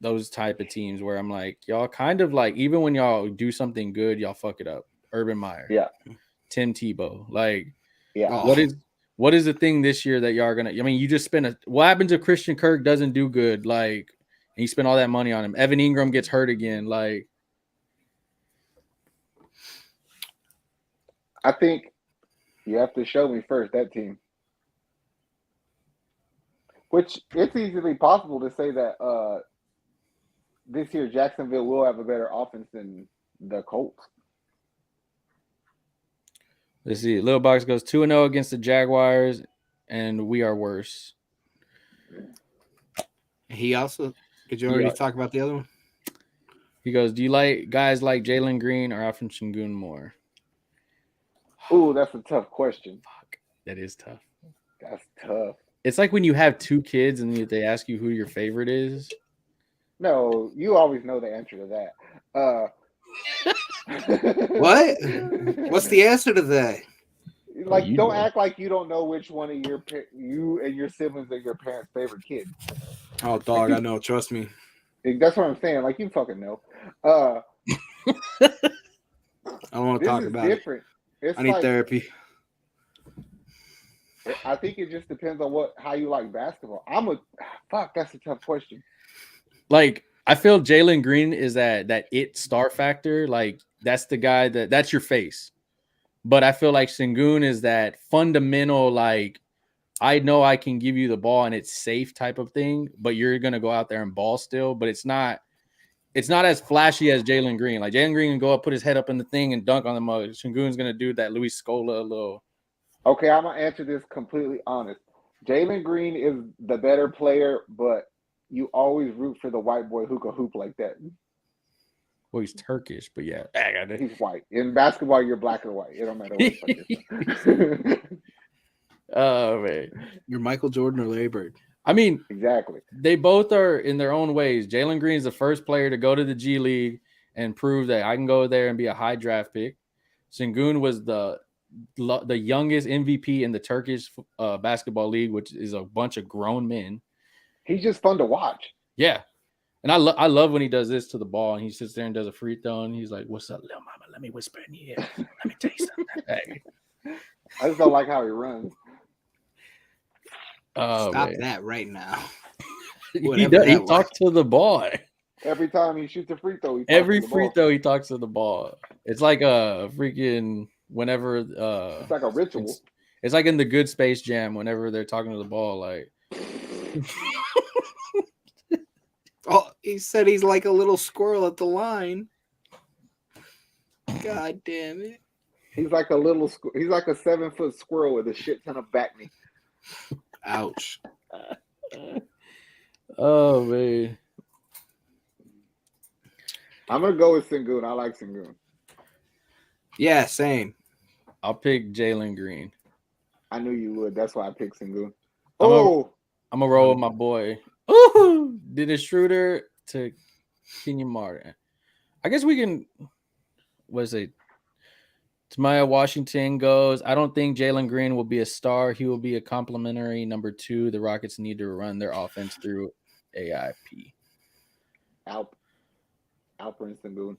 those type of teams where I'm like, y'all kind of like, even when y'all do something good, y'all fuck it up. Urban Meyer. Yeah. Tim Tebow. Like, Yeah. Oh. what is the thing this year that y'all are gonna? I mean, you just spend what happens if Christian Kirk doesn't do good? Like, and you spend all that money on him. Evan Ingram gets hurt again. Like, I think you have to show me first that team. Which it's easily possible to say that this year Jacksonville will have a better offense than the Colts. let's see. Little Box goes 2-0 against the Jaguars, and we are worse. He also, did you already Yeah. talk about the other one? He goes, "Do you like guys like Jalen Green or Alfred Şengün more?" Ooh, that's a tough question. Fuck, that is tough. That's tough. It's like when you have 2 kids and they ask you who your favorite is. No, you always know the answer to that. What? What's the answer to that? Like, you don't know. act like you don't know which one of you and your siblings are your parents' favorite kid. Oh, dog, I know. Trust me. That's what I'm saying. Like, you fucking know. I don't want to This talk is about different. It's it. I need like, therapy. I think it just depends on how you like basketball. That's a tough question. Like, I feel Jalen Green is that it star factor. Like, that's the guy that's your face. But I feel like Şengün is that fundamental, like, I know I can give you the ball and it's safe type of thing, but you're gonna go out there and ball still. But it's not as flashy as Jalen Green. Like, Jalen Green can go up, put his head up in the thing and dunk on the mug. Şengün's gonna do that Luis Scola little. Okay, I'm gonna answer this completely honest. Jalen Green is the better player, but you always root for the white boy who can hoop like that. Well, he's Turkish, but yeah. He's white. In basketball, you're black or white. It don't matter what the fuck Oh man. You're Michael Jordan or Larry Bird. I mean, Exactly. they both are in their own ways. Jalen Green's the first player to go to the G League and prove that I can go there and be a high draft pick. Şengün was the youngest MVP in the Turkish basketball league, which is a bunch of grown men. He's just fun to watch. Yeah. And I love when he does this to the ball and he sits there and does a free throw and he's like, "What's up, little mama? Let me whisper in your ear. Let me tell you something." Hey. I just don't like how he runs. Oh, Stop man. that right now. He Whatever that was. talks to the ball. Every time he shoots a free throw, Every free throw he talks to the ball. It's like a freaking whenever It's like a ritual. It's like in the good Space Jam whenever they're talking to the ball, like Oh, he said he's like a little squirrel at the line. God damn it. He's like a little. He's like a 7-foot squirrel with a shit ton of back knee. Ouch. Oh man. I'm gonna go with Sengun. I like Sengun. Yeah, same. I'll pick Jalen Green. I knew you would. That's why I picked Sengun. I'm gonna roll with my boy. Ooh, Dennis Schroeder to Kenyon Martin. I guess we can. What is it? Tamaya Washington goes. I don't think Jalen Green will be a star. He will be a complimentary number 2. The Rockets need to run their offense through AIP. Alper and Sengun.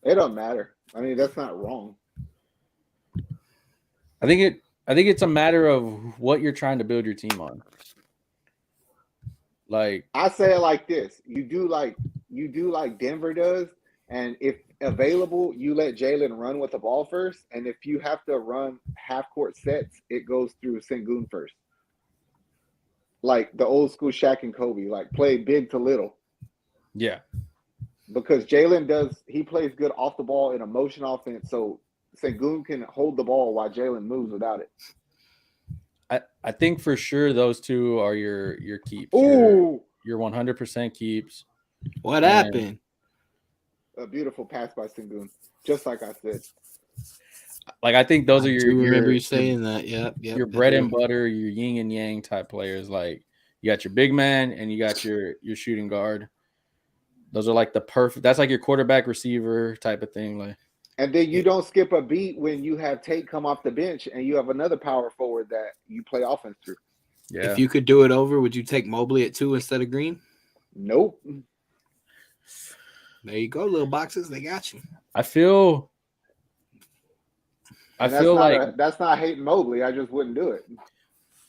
It don't matter. I mean, that's not wrong. I think it's a matter of what you're trying to build your team on. Like I say it like this: you do like Denver does, and if available, you let Jalen run with the ball first, and if you have to run half court sets, it goes through Sengun first. Like the old school Shaq and Kobe, like play big to little. Yeah. Because Jalen plays good off the ball in a motion offense, so Sengun can hold the ball while Jalen moves without it. I think for sure those two are your keeps. Ooh, your 100% keeps. What happened? A beautiful pass by Sengun, just like I said. Like I think those are your. Remember you saying that? Yep. Your bread and butter, your yin and yang type players. Like you got your big man and you got your shooting guard. Those are like the perfect. That's like your quarterback receiver type of thing. Like. And then you don't skip a beat when you have Tate come off the bench and you have another power forward that you play offense through. Yeah. If you could do it over, would you take Mobley at 2 instead of Green? Nope. There you go, little boxes. They got you. I feel like that's not hating Mobley. I just wouldn't do it.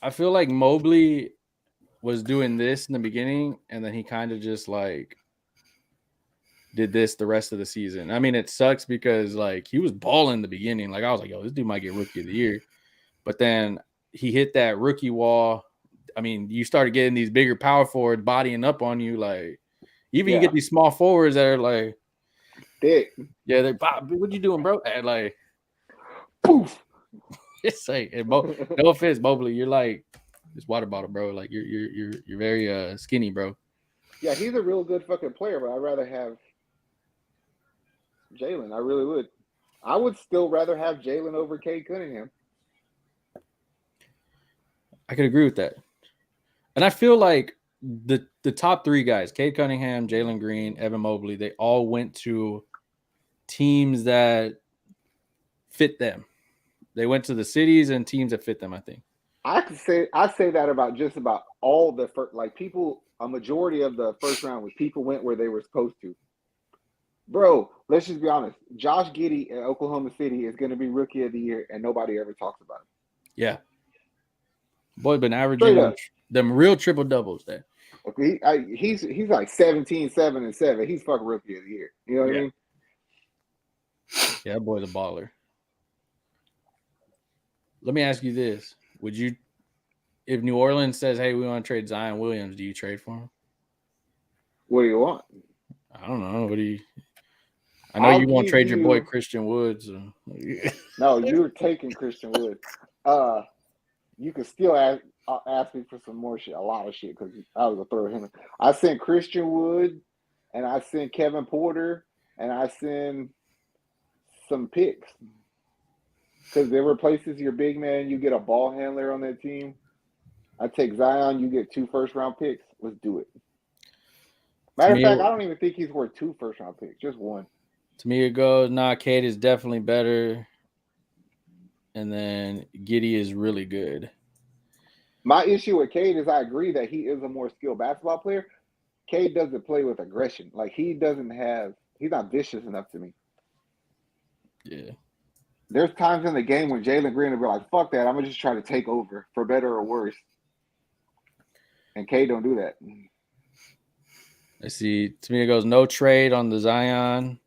I feel like Mobley was doing this in the beginning, and then he kind of just like did this the rest of the season. I mean, it sucks because like he was balling in the beginning. Like I was like, yo, this dude might get rookie of the year. But then he hit that rookie wall. I mean, you started getting these bigger power forwards bodying up on you. Like even you get these small forwards that are like, thick. Yeah, they're Bob, what you doing, bro? And like poof. It's like no offense, Mobley. You're like this water bottle, bro. Like you're very skinny, bro. Yeah, he's a real good fucking player, but I'd rather have Jalen. I really would. I would still rather have Jalen over Cade Cunningham. I could agree with that. And I feel like the top 3 guys, Cade Cunningham, Jalen Green, Evan Mobley, they all went to teams that fit them. They went to the cities and teams that fit them, I think. I say that about just about all the first, like people, a majority of the first round was people went where they were supposed to. Bro, let's just be honest. Josh Giddey at Oklahoma City is going to be rookie of the year, and nobody ever talks about him. Yeah. Boy, been averaging them real triple doubles there. Okay, he's like 17, 7, and 7. He's fucking rookie of the year. You know what I mean? Yeah, that boy's a baller. Let me ask you this. Would you, if New Orleans says, hey, we want to trade Zion Williams, do you trade for him? What do you want? I don't know. What do you – I know you won't trade your boy Christian Woods. No, you're taking Christian Wood. You could still ask me for some more shit, a lot of shit, because I was going to throw him in. I sent Christian Wood, and I sent Kevin Porter, and I sent some picks. Because there were places your big man, you get a ball handler on that team. I take Zion, you get 2 first-round picks. Let's do it. Matter of fact, I don't even think he's worth 2 first-round picks, just 1. To me, it goes, Cade is definitely better. And then Giddey is really good. My issue with Cade is I agree that he is a more skilled basketball player. Cade doesn't play with aggression. Like, he's not vicious enough to me. Yeah. There's times in the game when Jalen Green will be like, fuck that, I'm going to just try to take over for better or worse. And Cade don't do that. I see. To me, it goes no trade on the Zion.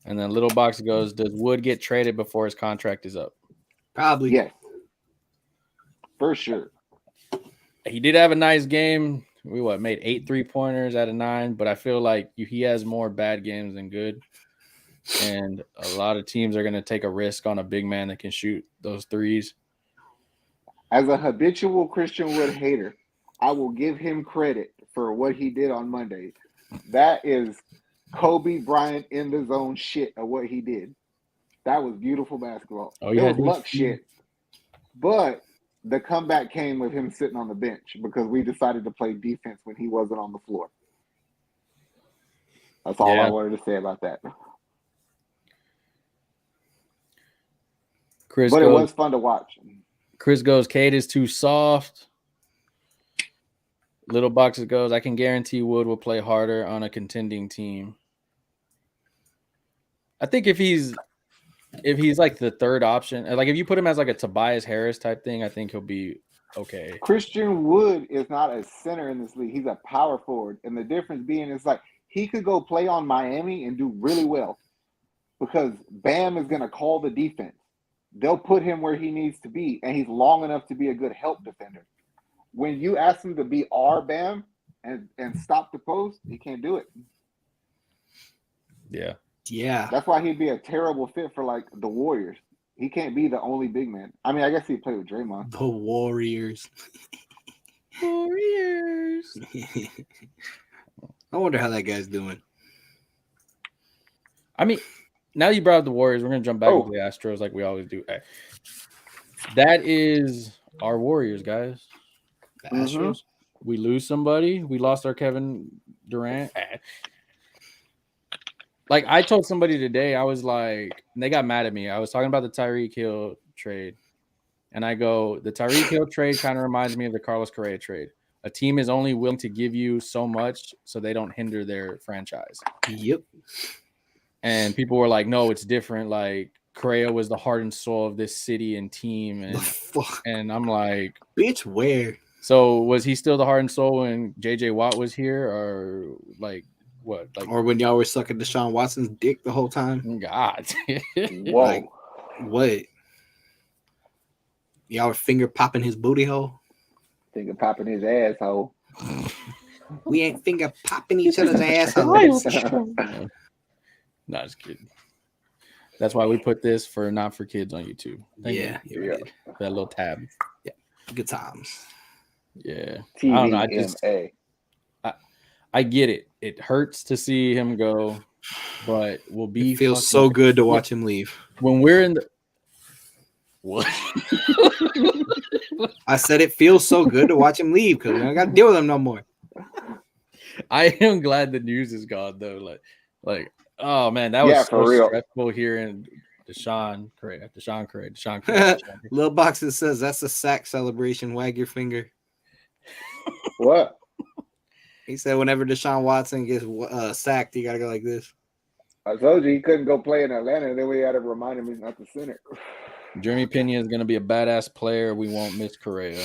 And then little box goes, does Wood get traded before his contract is up? Probably. Yes. For sure. He did have a nice game We made 8 3-pointers out of 9, but I feel like he has more bad games than good. And a lot of teams are going to take a risk on a big man that can shoot those threes. As a habitual Christian Wood hater, I will give him credit for what he did on Monday. That is Kobe Bryant in the zone shit of what he did. That was beautiful basketball. Oh, It yeah, was luck shit. But the comeback came with him sitting on the bench because we decided to play defense when he wasn't on the floor. That's all I wanted to say about that. It was fun to watch. Chris goes, Cade is too soft. Little Boxes goes, I can guarantee Wood will play harder on a contending team. I think if he's like the third option, like if you put him as like a Tobias Harris type thing, I think he'll be okay. Christian Wood is not a center in this league. He's a power forward. And the difference being is like he could go play on Miami and do really well because Bam is going to call the defense. They'll put him where he needs to be, and he's long enough to be a good help defender. When you ask him to be our Bam and stop the post, he can't do it. Yeah. Yeah. That's why he'd be a terrible fit for, like, the Warriors. He can't be the only big man. I mean, I guess he'd play with Draymond. The Warriors. Warriors. I wonder how that guy's doing. I mean, now you brought up the Warriors, we're going to jump back to the Astros like we always do. That is our Warriors, guys. The Astros. We lose somebody. We lost our Kevin Durant. Like, I told somebody today, I was like, and they got mad at me. I was talking about the Tyreek Hill trade. And I go, the Tyreek Hill trade kind of reminds me of the Carlos Correa trade. A team is only willing to give you so much so they don't hinder their franchise. Yep. And people were like, no, it's different. Like, Correa was the heart and soul of this city and team. And I'm like, bitch, where? So was he still the heart and soul when J.J. Watt was here? Or, like, what? Like, or when y'all were sucking Deshaun Watson's dick the whole time? God. Whoa. Like, what? Y'all were finger popping his booty hole? Finger popping his asshole. We ain't finger popping each other's assholes. No, just kidding. That's why we put this for Not For Kids on YouTube. Thank you. Yeah. That little tab. Yeah. Good times. Yeah. TVMA. I get it. It hurts to see him go, but we'll be. It feels so good to watch him leave. When we're in the. What? I said it feels so good to watch him leave because we don't got to deal with him no more. I am glad the news is gone though. Like, oh man, that was so stressful hearing Deshaun Correa. Little Boxes says that's a sack celebration. Wag your finger. What? He said whenever Deshaun Watson gets sacked, you got to go like this. I told you he couldn't go play in Atlanta, and then we had to remind him he's not the center. Jeremy Pena is going to be a badass player. We won't miss Correa.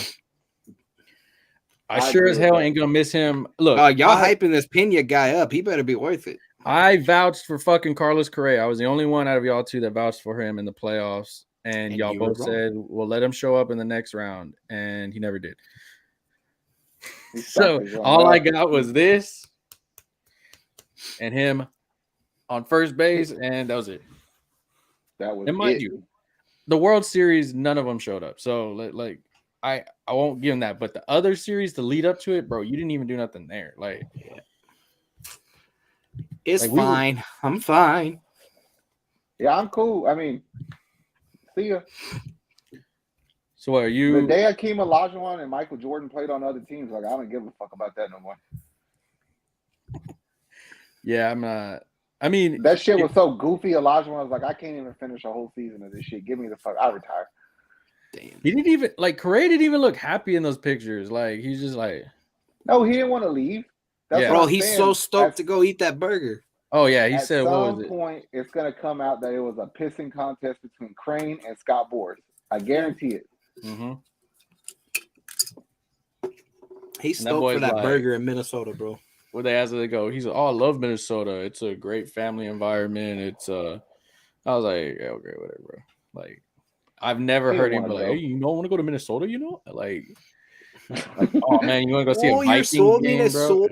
I sure as hell ain't going to miss him. Look, y'all hyping this Pena guy up. He better be worth it. I vouched for fucking Carlos Correa. I was the only one out of y'all two that vouched for him in the playoffs. And y'all both said, well, let him show up in the next round. And he never did. So all I got was this and him on first base. And that was it. That was and mind you, the World Series, none of them showed up. So, like, I won't give him that. But the other series, the lead up to it, bro, you didn't even do nothing there. Like, it's fine. I'm fine. Yeah, I'm cool. I mean, see ya. So, what are you? The day Hakeem Olajuwon and Michael Jordan played on other teams, like, I don't give a fuck about that no more. Yeah, I'm not. I mean, that shit was so goofy. Olajuwon was like, I can't even finish a whole season of this shit. Give me the fuck. I retire. Damn. He didn't even Correa didn't even look happy in those pictures. Like, he's just like, no, he didn't want to leave. That's bro, he's so stoked to go eat that burger. Oh yeah, he said, "What was it?" At some point, it's gonna come out that it was a pissing contest between Crane and Scott Boras. I guarantee it. Mm-hmm. He's stoked for that burger in Minnesota, bro. Where they asked him to go, he's like, "Oh, I love Minnesota. It's a great family environment. It's I was like, yeah, okay, whatever, bro. Like, I've never heard him be like, "Hey, you don't want to go to Minnesota?" You know, like, Like, oh man, you want to go see a you're Vikings so game, bro?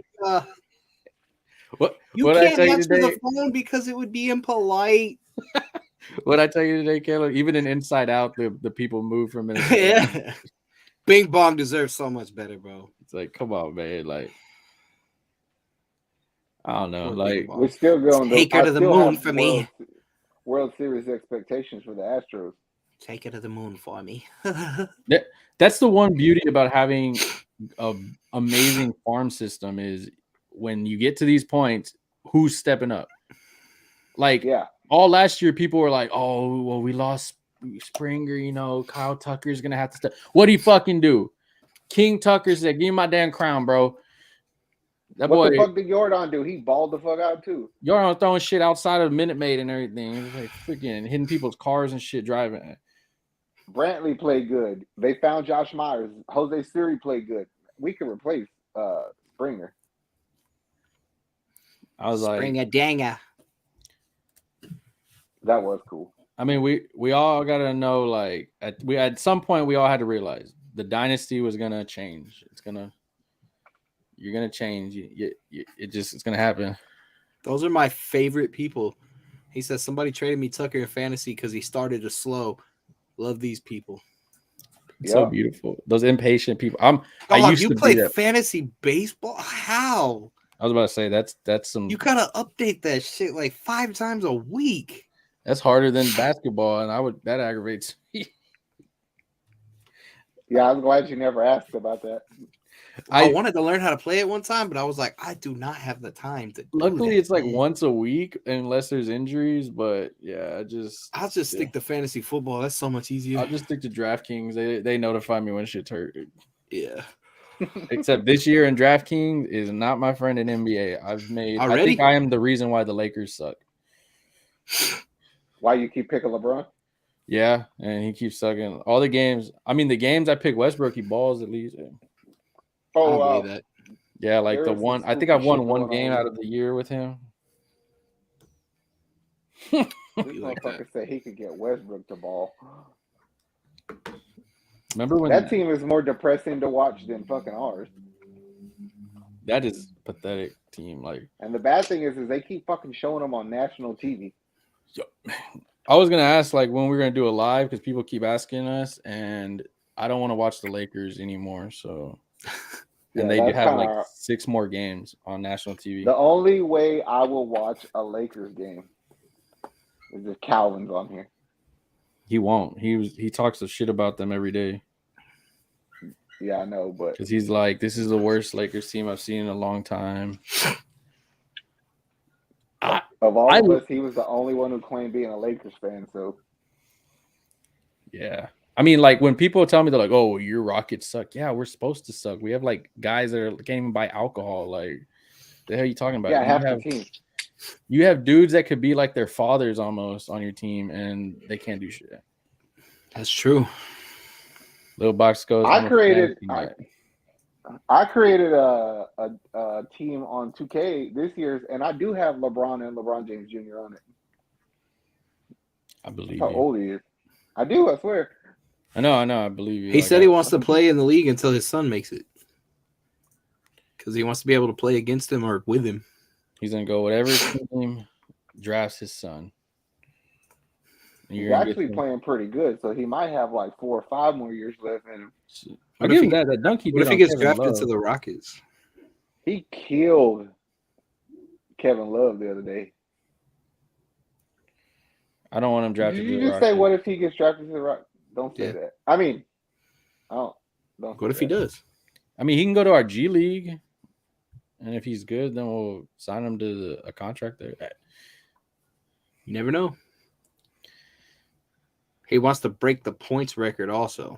You What I can't tell you answer today? the phone because it would be impolite. What I tell you today, Caleb? Even in Inside Out, the people move from Minnesota. Yeah. Bing Bong deserves so much better, bro. It's like, come on, man. Like, I don't know. Poor Like, Bing Bong. We're still going. Take her to the moon for me. World Series expectations for the Astros. Take her to the moon for me. that's the one beauty about having an amazing farm system is when you get to these points, who's stepping up? Like, Yeah. all last year, people were like, oh, well, we lost Springer, you know, Kyle Tucker's going to have to step. What'd he fucking do? King Tucker said, give me my damn crown, bro. That What boy, the fuck did Jordan do? He balled the fuck out too. Jordan throwing shit outside of Minute Maid and everything. It was like freaking hitting people's cars and shit driving. Brantley played good. They found Josh Myers. Jose Siri played good. We could replace Springer. I was Springer danger. That was cool. I mean, we all got to know, like, at some point we all had to realize the dynasty was gonna change. You're gonna change. It's gonna happen. Those are my favorite people. He says somebody traded me Tucker in fantasy because he started to slow. Love these people. It's so beautiful. Those impatient people. I used to play be that. fantasy baseball. How? I was about to say that's some. You gotta update that shit like 5 times a week. That's harder than basketball, and that aggravates me. Yeah, I'm glad you never asked about that. I wanted to learn how to play it one time, but I was like, I do not have the time to. Luckily, it's like once a week, unless there's injuries. But yeah, I'll just stick to fantasy football. That's so much easier. I'll just stick to DraftKings. They notify me when shit's hurt. Yeah. Except this year in DraftKings is not my friend in NBA. I think I am the reason why the Lakers suck. Why you keep picking LeBron? Yeah, and he keeps sucking all the games. I mean, the games I pick Westbrook, he balls at least. Oh, wow. That. Yeah, like the one. I think I've won one game out of the year with him. This motherfucker said he could get Westbrook to ball. Remember when that team is more depressing to watch than fucking ours? That is a pathetic team. Like, and the bad thing is they keep fucking showing them on national TV. I was gonna ask like when we're gonna do a live because people keep asking us, and I don't want to watch the Lakers anymore. So, and they have like 6 more games on national TV. The only way I will watch a Lakers game is if Calvin's on here. He won't. He talks of shit about them every day. Yeah, I know, but because he's like, this is the worst Lakers team I've seen in a long time. Of all of us, he was the only one who claimed being a Lakers fan. So, yeah, I mean, like when people tell me they're like, "Oh, your Rockets suck." Yeah, we're supposed to suck. We have like guys that can't even buy alcohol. Like, the hell are you talking about? Yeah, half the team. You have dudes that could be like their fathers almost on your team, and they can't do shit. That's true. Little box goes. I created a team on 2K this year's, and I do have LeBron and LeBron James Jr. on it. I believe how old he is. I do, I swear. I know, I believe you. He said he wants to play in the league until his son makes it. Because he wants to be able to play against him or with him. He's going to go whatever team drafts his son. He's actually playing pretty good, so he might have like 4 or 5 more years left in him. I give him that dunk he did. What if he gets drafted to the Rockets? He killed Kevin Love the other day. I don't want him drafted. Did you just say what if he gets drafted to the Rockets? Don't say that. I mean, don't. What if he does? I mean, he can go to our G League, and if he's good, then we'll sign him to a contract there. You never know. He wants to break the points record also.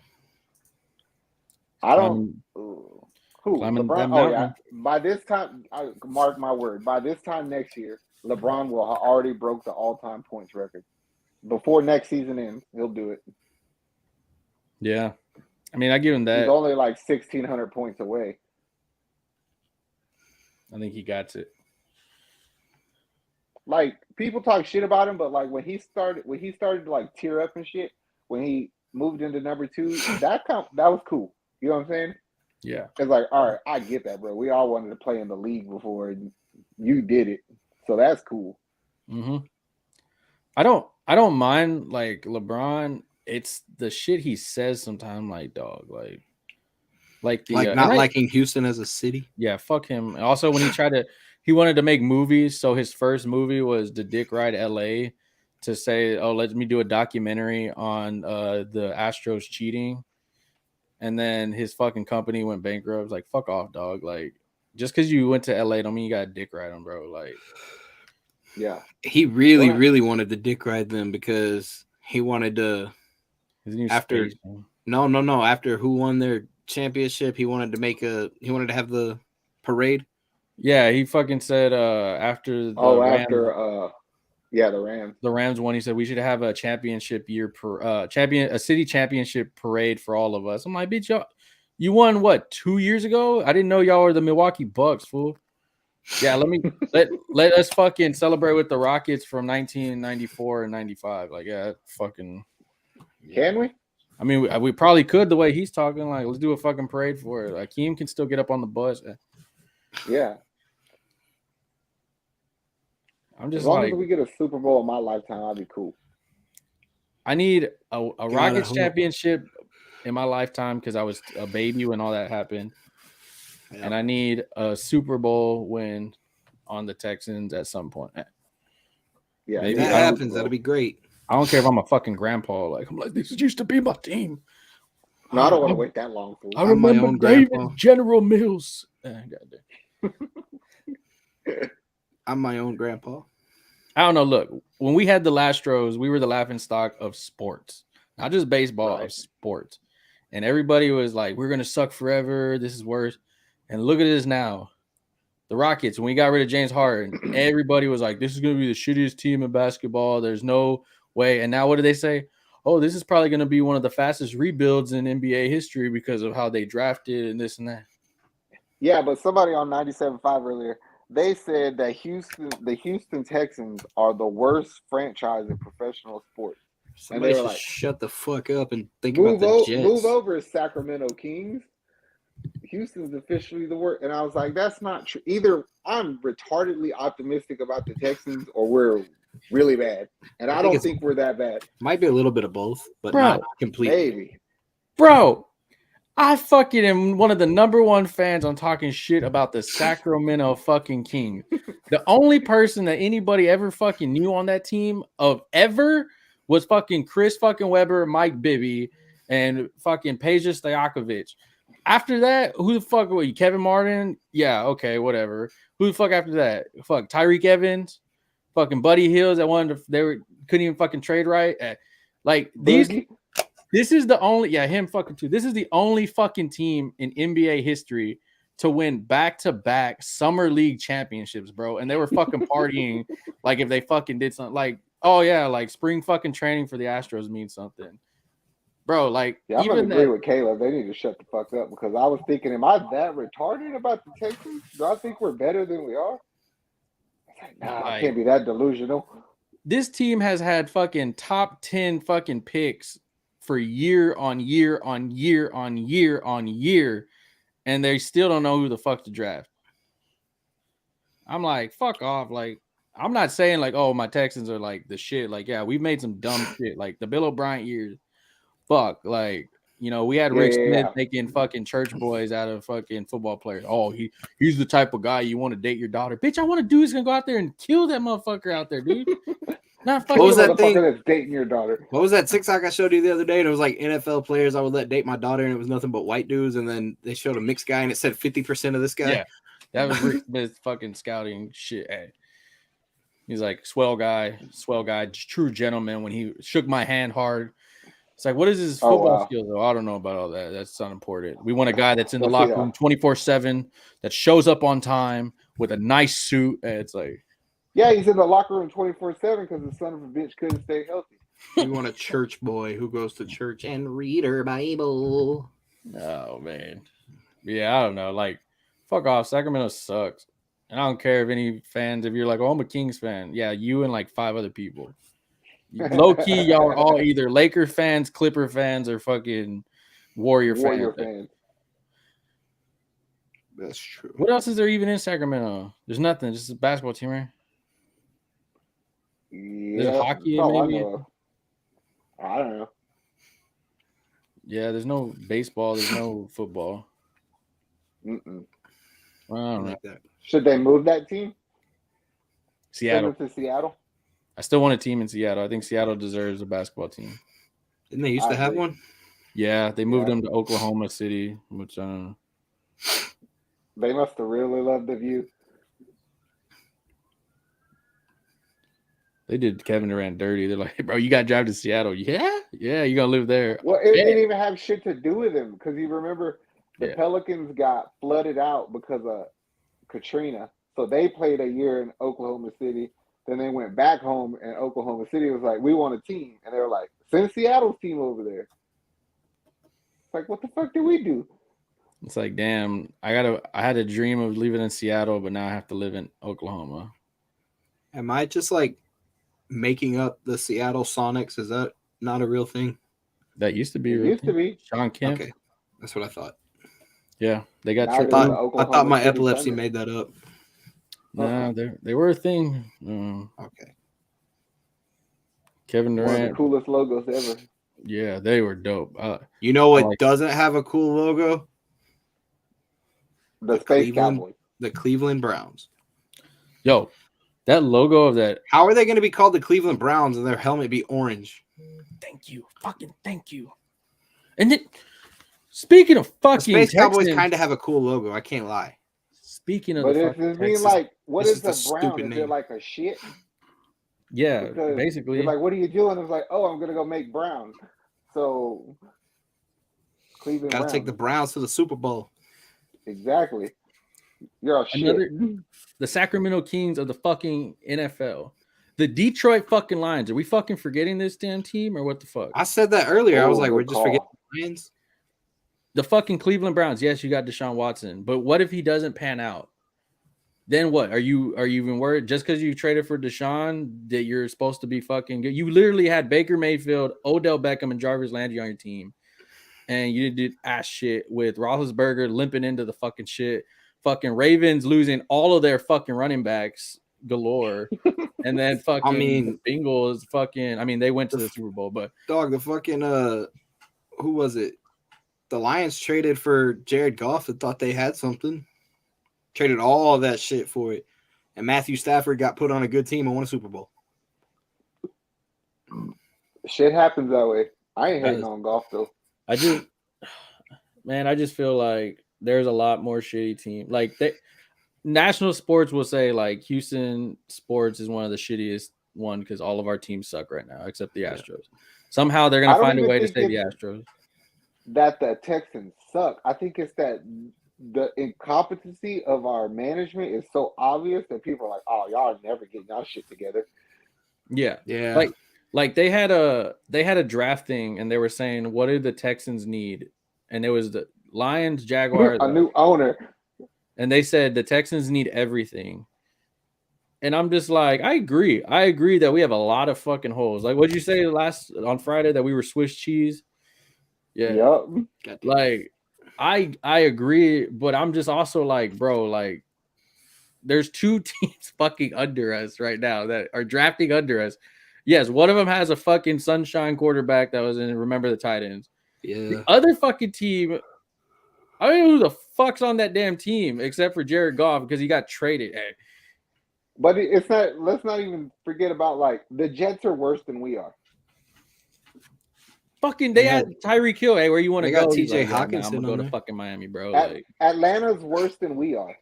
I don't. Who? LeBron? Oh, yeah. By this time, mark my word, by this time next year, LeBron will have already broke the all-time points record. Before next season ends, he'll do it. Yeah. I mean, I give him that. He's only like 1,600 points away. I think he got it. Like, people talk shit about him, but like when he started to like tear up and shit, when he moved into number 2, that was cool. You know what I'm saying? Yeah. It's like, all right, I get that, bro. We all wanted to play in the league before, and you did it, so that's cool. Mm-hmm. I don't mind like LeBron. It's the shit he says sometimes, like dog, like the Like not liking Houston as a city. Yeah, fuck him. Also, when he wanted to make movies. So his first movie was the Dick Ride LA to say, oh, let me do a documentary on the Astros cheating. And then his fucking company went bankrupt. Like, fuck off, dog. Like, just because you went to LA don't mean you got a dick ride on, bro. Like, yeah. He really wanted to dick ride them because he wanted to. After after who won their championship, he wanted to have the parade. Yeah, he fucking said after the the Rams won, he said we should have a championship year a city championship parade for all of us. I'm like, bitch, y'all, you won what 2 years ago? I didn't know y'all were the Milwaukee Bucks, fool. Yeah, let us fucking celebrate with the Rockets from 1994 and 95. Like, yeah, fucking. Can we? I mean, we probably could the way he's talking. Like, let's do a fucking parade for it. Like, Akeem can still get up on the bus. Yeah. I'm just as long as we get a Super Bowl in my lifetime, I'll be cool. I need a Rockets championship in my lifetime because I was a baby when all that happened. Yeah. And I need a Super Bowl win on the Texans at some point. Yeah, if that happens, that'll be great. I don't care if I'm a fucking grandpa. Like, I'm like, this used to be my team. No, I don't want to wait that long. I remember my own David grandpa. General Mills. I'm my own grandpa. I don't know. Look, when we had the Astros, we were the laughing stock of sports, not just baseball, of sports. And everybody was like, we're going to suck forever. This is worse. And look at this now. The Rockets, when we got rid of James Harden, everybody was like, this is going to be the shittiest team in basketball. There's no way. And now what do they say? Oh, this is probably going to be one of the fastest rebuilds in NBA history because of how they drafted and this and that. Yeah, but somebody on 97.5 earlier, they said that the Houston Texans are the worst franchise in professional sports. Somebody should shut the fuck up and think about the Jets. Move over, Sacramento Kings. Houston's officially the worst. And I was like, that's not true. Either I'm retardedly optimistic about the Texans or we're really bad. And I don't think we're that bad. Might be a little bit of both, but not completely. Maybe. Bro, I fucking am one of the number one fans on talking shit about the Sacramento fucking Kings. The only person that anybody ever fucking knew on that team of ever was fucking Chris fucking Webber, Mike Bibby, and fucking Peja Stojakovic. After that, who the fuck were you? Kevin Martin? Yeah, okay, whatever. Who the fuck after that? Fuck Tyreek Evans, fucking Buddy Hills that couldn't even fucking trade right. Like these. This is the only, him fucking too. This is the only fucking team in NBA history to win back-to-back summer league championships, bro. And they were fucking partying like if they fucking did something. Like, oh yeah, like spring fucking training for the Astros means something, bro. Like, I'm gonna agree with Caleb. They need to shut the fuck up because I was thinking, am I that retarded about the Texans? Do I think we're better than we are? I can't be that delusional. This team has had fucking top 10 fucking picks for year on year on year on year on year, and they still don't know who the fuck to draft. I'm like, fuck off. Like, I'm not saying like, oh, my Texans are like the shit. Like, yeah, we've made some dumb shit. Like the Bill O'Brien years. Fuck. Like, we had Rick Smith making fucking church boys out of fucking football players. Oh, he's the type of guy you want to date your daughter. Bitch, I want to do is gonna go out there and kill that motherfucker out there, dude. Not fucking. What was that thing? That's dating your daughter. What was that TikTok I showed you the other day? And it was like NFL players I would let date my daughter, and it was nothing but white dudes. And then they showed a mixed guy, and it said 50% of this guy. Yeah, that was Rick Smith fucking scouting shit. Hey. He's like swell guy, true gentleman. When he shook my hand hard, it's like, what is his football skills? Though I don't know about all that. That's not important. We want a guy that's in the locker room 24/7, that shows up on time with a nice suit. And it's like. Yeah, he's in the locker room 24/7 because the son of a bitch couldn't stay healthy. You want a church boy who goes to church and read her Bible. Oh, man. Yeah, I don't know. Like, fuck off. Sacramento sucks. And I don't care if any fans, if you're like, oh, I'm a Kings fan. Yeah, you and like 5 other people. Low-key, y'all are all either Laker fans, Clipper fans, or fucking Warrior fans. That's true. What else is there even in Sacramento? There's nothing. Just a basketball team, right? Yeah, There's hockey, that's all I maybe. know of. I don't know. Yeah, there's no baseball. There's no football. Mm-mm. I don't know. Like that. Should they move that team? Seattle. Send it to Seattle? I still want a team in Seattle. I think Seattle deserves a basketball team. Didn't they used to have agree. one? Yeah, they moved Yeah. them to Oklahoma City, which I don't know. They must have really loved the view. They did Kevin Durant dirty. They're like, hey, bro, you got to drive to Seattle. Yeah, you're gonna live there. Well, it Yeah. didn't even have shit to do with him because you remember the Yeah. Pelicans got flooded out because of Katrina. So they played a year in Oklahoma City. Then they went back home, and Oklahoma City was like, we want a team. And they were like, send Seattle's team over there. It's like, what the fuck did we do? It's like, damn, I had a dream of living in Seattle, but now I have to live in Oklahoma. Am I just like making up the Seattle Sonics? Is that not a real thing? That used to be. It a real used to thing. be. Sean Kemp. Okay, that's what I thought. Yeah, they got Now tripped. they're I the thought Oklahoma my City epilepsy Thunder. made that up. Nah, they were a thing. Okay. Kevin One of the Durant. coolest logos ever. Yeah, they were dope. You know what like- doesn't have a cool logo? The The Space Cleveland- Cowboys. The Cleveland Browns. Yo, that logo of that. How are they going to be called the Cleveland Browns and their helmet be orange? Thank you, fucking thank you. And then, speaking of The fucking Space Cowboys Texans, kind of have a cool logo. I can't lie. speaking of But the it fucking mean Texans, like, what This is is the the brown? stupid Is name. it like a shit? yeah, Because basically, they're like, what are you doing? It's like, oh, I'm gonna go make brown. So Cleveland Got to Browns. take the Browns to the Super Bowl. Exactly. You're a shit. the Sacramento Kings of the fucking NFL, the Detroit fucking Lions. Are we fucking forgetting this damn team or what the fuck? I said that earlier. I was Oh, like, good we're just call. forgetting the Lions. The fucking Cleveland Browns. Yes, you got Deshaun Watson, but what if he doesn't pan out? Then what? Are you even worried? Just because you traded for Deshaun that you're supposed to be fucking good? You literally had Baker Mayfield, Odell Beckham, and Jarvis Landry on your team, and you did ass shit with Roethlisberger limping into the fucking shit. Fucking Ravens losing all of their fucking running backs galore, and then fucking mean- the Bengals fucking. I mean, they went to the Super Bowl, but Dog, the fucking who was it? The Lions traded for Jared Goff and thought they had something. Traded all of that shit for it. And Matthew Stafford got put on a good team and won a Super Bowl. Shit happens that way. I ain't That hating is- on golf though. I just feel like there's a lot more shitty team. Like national sports will say like Houston sports is one of the shittiest one because all of our teams suck right now except the Astros. Somehow they're I gonna don't find a even way to think save the it's- Astros. That the Texans suck. I think it's that the incompetency of our management is so obvious that people are like, oh, y'all are never getting y'all shit together. Yeah. Yeah. Like they had a draft thing and they were saying what do the Texans need? And it was the Lions, Jaguars, A new owner. and they said the Texans need everything. And I'm just like, I agree. I agree that we have a lot of fucking holes. Like, what'd you say on Friday that we were Swiss cheese? Yeah. Yup. Goddamn. Like, I agree, but I'm just also like, bro, like, there's two teams fucking under us right now that are drafting under us. Yes, one of them has a fucking sunshine quarterback that was in Remember the Titans. Yeah. The other fucking team, I don't know who the fuck's on that damn team except for Jared Goff because he got traded. Hey, But it's not, let's not even forget about like the Jets are worse than we are. fucking, they They had Tyreek Hill. Hey, where you want to they got go? He's TJ like, I'm Hawkinson gonna go on to there. fucking Miami, bro. At- Like, Atlanta's worse than we are.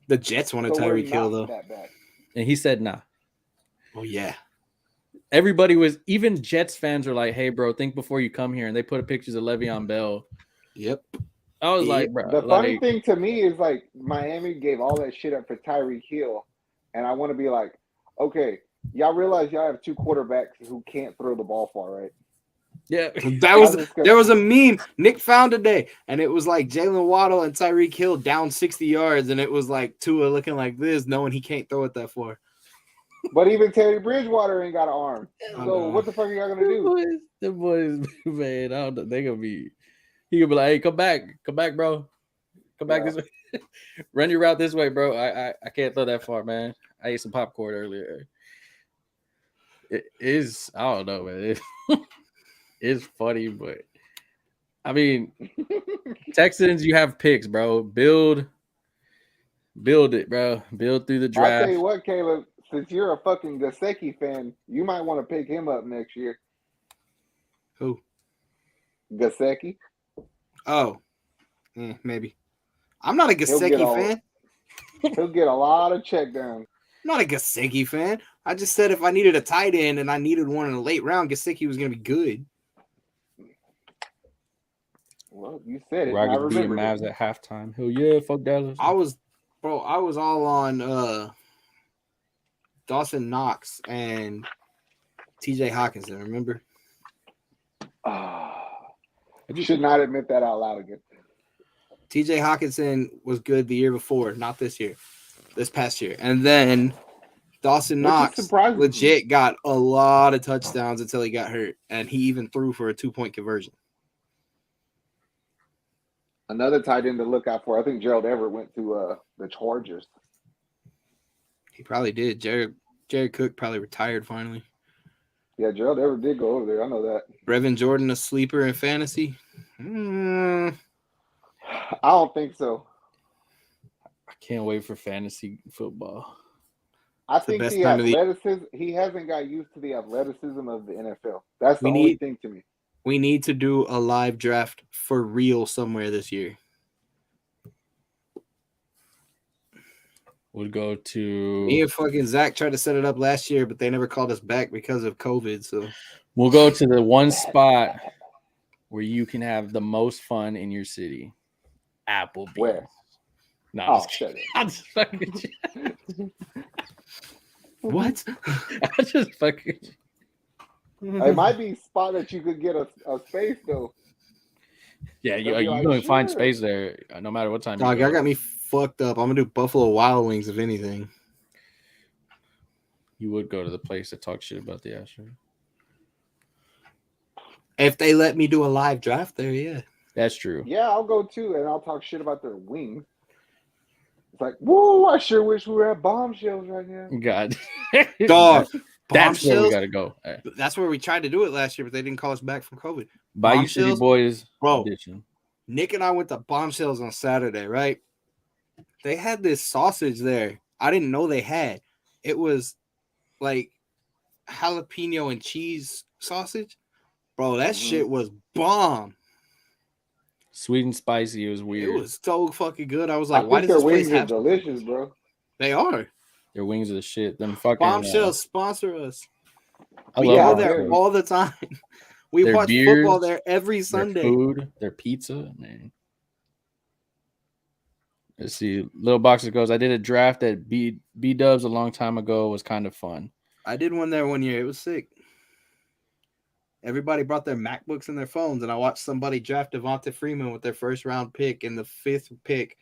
The Jets wanted So we're Tyreek Hill, not though. that bad. and he said, nah. Oh, yeah. Everybody was, even Jets fans were like, hey, bro, think before you come here. And they put pictures of Le'Veon Bell. Yep. I was Yeah. like, bro, The funny like, thing to me is like Miami gave all that shit up for Tyreek Hill, and I want to be like, okay, y'all realize y'all have two quarterbacks who can't throw the ball far, right? yeah. There was a meme Nick found today, and it was like Jalen Waddle and Tyreek Hill down 60 yards, and it was like Tua looking like this, knowing he can't throw it that far. But even Teddy Bridgewater ain't got an arm. I So know. what the fuck are y'all gonna do? The boys, man, I don't know. They gonna be, he gonna be like, hey, come back, bro. Come back this way. Run your route this way, bro. I can't throw that far, man. I ate some popcorn earlier. It is, I don't know, man. It's funny, but I mean, Texans, you have picks, bro. Build it, bro. Build through the draft. I'll tell you what, Caleb, since you're a fucking Gesicki fan, you might want to pick him up next year. Who? Gesicki. Oh, maybe. I'm not a Gesicki fan. He'll get a lot of check down. I'm not a Gesicki fan. I just said if I needed a tight end and I needed one in a late round, Gesicki was going to be good. Well, you said it. Rockets beat Mavs at halftime. Hell yeah, fuck Dallas. I was all on Dawson Knox and TJ Hawkinson, remember? You should not admit that out loud again. TJ Hawkinson was good the year before, not this year. This past year. And then Dawson Knox legit got a lot of touchdowns until he got hurt. And he even threw for a 2-point conversion. Another tight end to look out for. I think Gerald Everett went to the Chargers. He probably did. Jared Cook probably retired finally. Yeah, Gerald Everett did go over there. I know that. Brevin Jordan, a sleeper in fantasy? I don't think so. I can't wait for fantasy football. I think the athleticism, he hasn't got used to the athleticism of the NFL. That's the only thing to me. We need to do a live draft for real somewhere this year. We'll go to... Me and fucking Zach tried to set it up last year, but they never called us back because of COVID. So we'll go to the one spot where you can have the most fun in your city. Applebee's. Where? No, shut it. I'm just fucking... What? I just fucking... It might be a spot that you could get a space, though. Yeah, you can find space there no matter what time. Dog, I got me fucked up. I'm going to do Buffalo Wild Wings, if anything. You would go to the place that talks shit about the Astros. If they let me do a live draft there, yeah. That's true. Yeah, I'll go too, and I'll talk shit about their wings. It's like, whoa, I sure wish we were at Bombshells right now. God. Dog. That's where we got to go. Right. That's where we tried to do it last year, but they didn't call us back from COVID. Bayou City Boys. Bro, edition. Nick and I went to Bombshells on Saturday, right? They had this sausage there. I didn't know they had. It was like jalapeno and cheese sausage. Bro, that shit was bomb. Sweet and spicy. It was weird. It was so fucking good. I was like, why does this place have delicious, bro? They are. Their wings are the shit. Them fucking Bombshells sponsor us. I We go there all the time. We their watch beers, football there every Sunday. Their food, their pizza, man. Let's see. Little Boxer goes, I did a draft at B-Dubs a long time ago. It was kind of fun. I did one there one year. It was sick. Everybody brought their MacBooks and their phones, and I watched somebody draft Devonta Freeman with their first round pick and the fifth pick.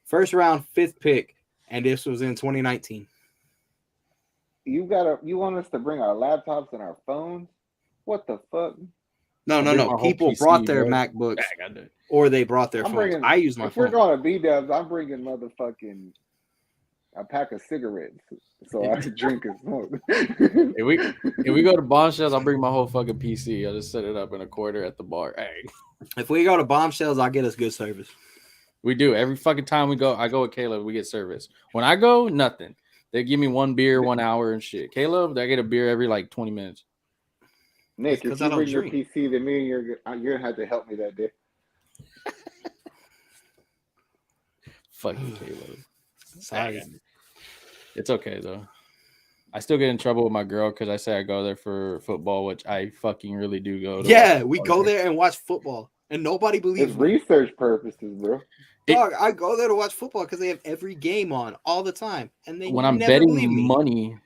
First round, fifth pick, and this was in 2019. You want us to bring our laptops and our phones? What the fuck? No. People PC, brought their MacBooks, or they brought their phones. I use my phone. If we're going to B-Dubs, I'm bringing motherfucking a pack of cigarettes so I can drink and smoke. If we go to Bombshells, I'll bring my whole fucking PC. I'll just set it up in a quarter at the bar. Hey. If we go to Bombshells, I'll get us good service. We do. Every fucking time we go, I go with Caleb, we get service. When I go, nothing. They give me one beer, 1 hour and shit. Caleb, I get a beer every like 20 minutes. Nick, if you bring your PC, then me and you're going to have to help me that day. Fuck you, Caleb. Sorry. It's okay, though. I still get in trouble with my girl because I say I go there for football, which I fucking really do go to. Yeah, we go there and watch football, and nobody believes it's me. Research purposes, bro. Dog, I go there to watch football because they have every game on all the time, and they when I'm betting money,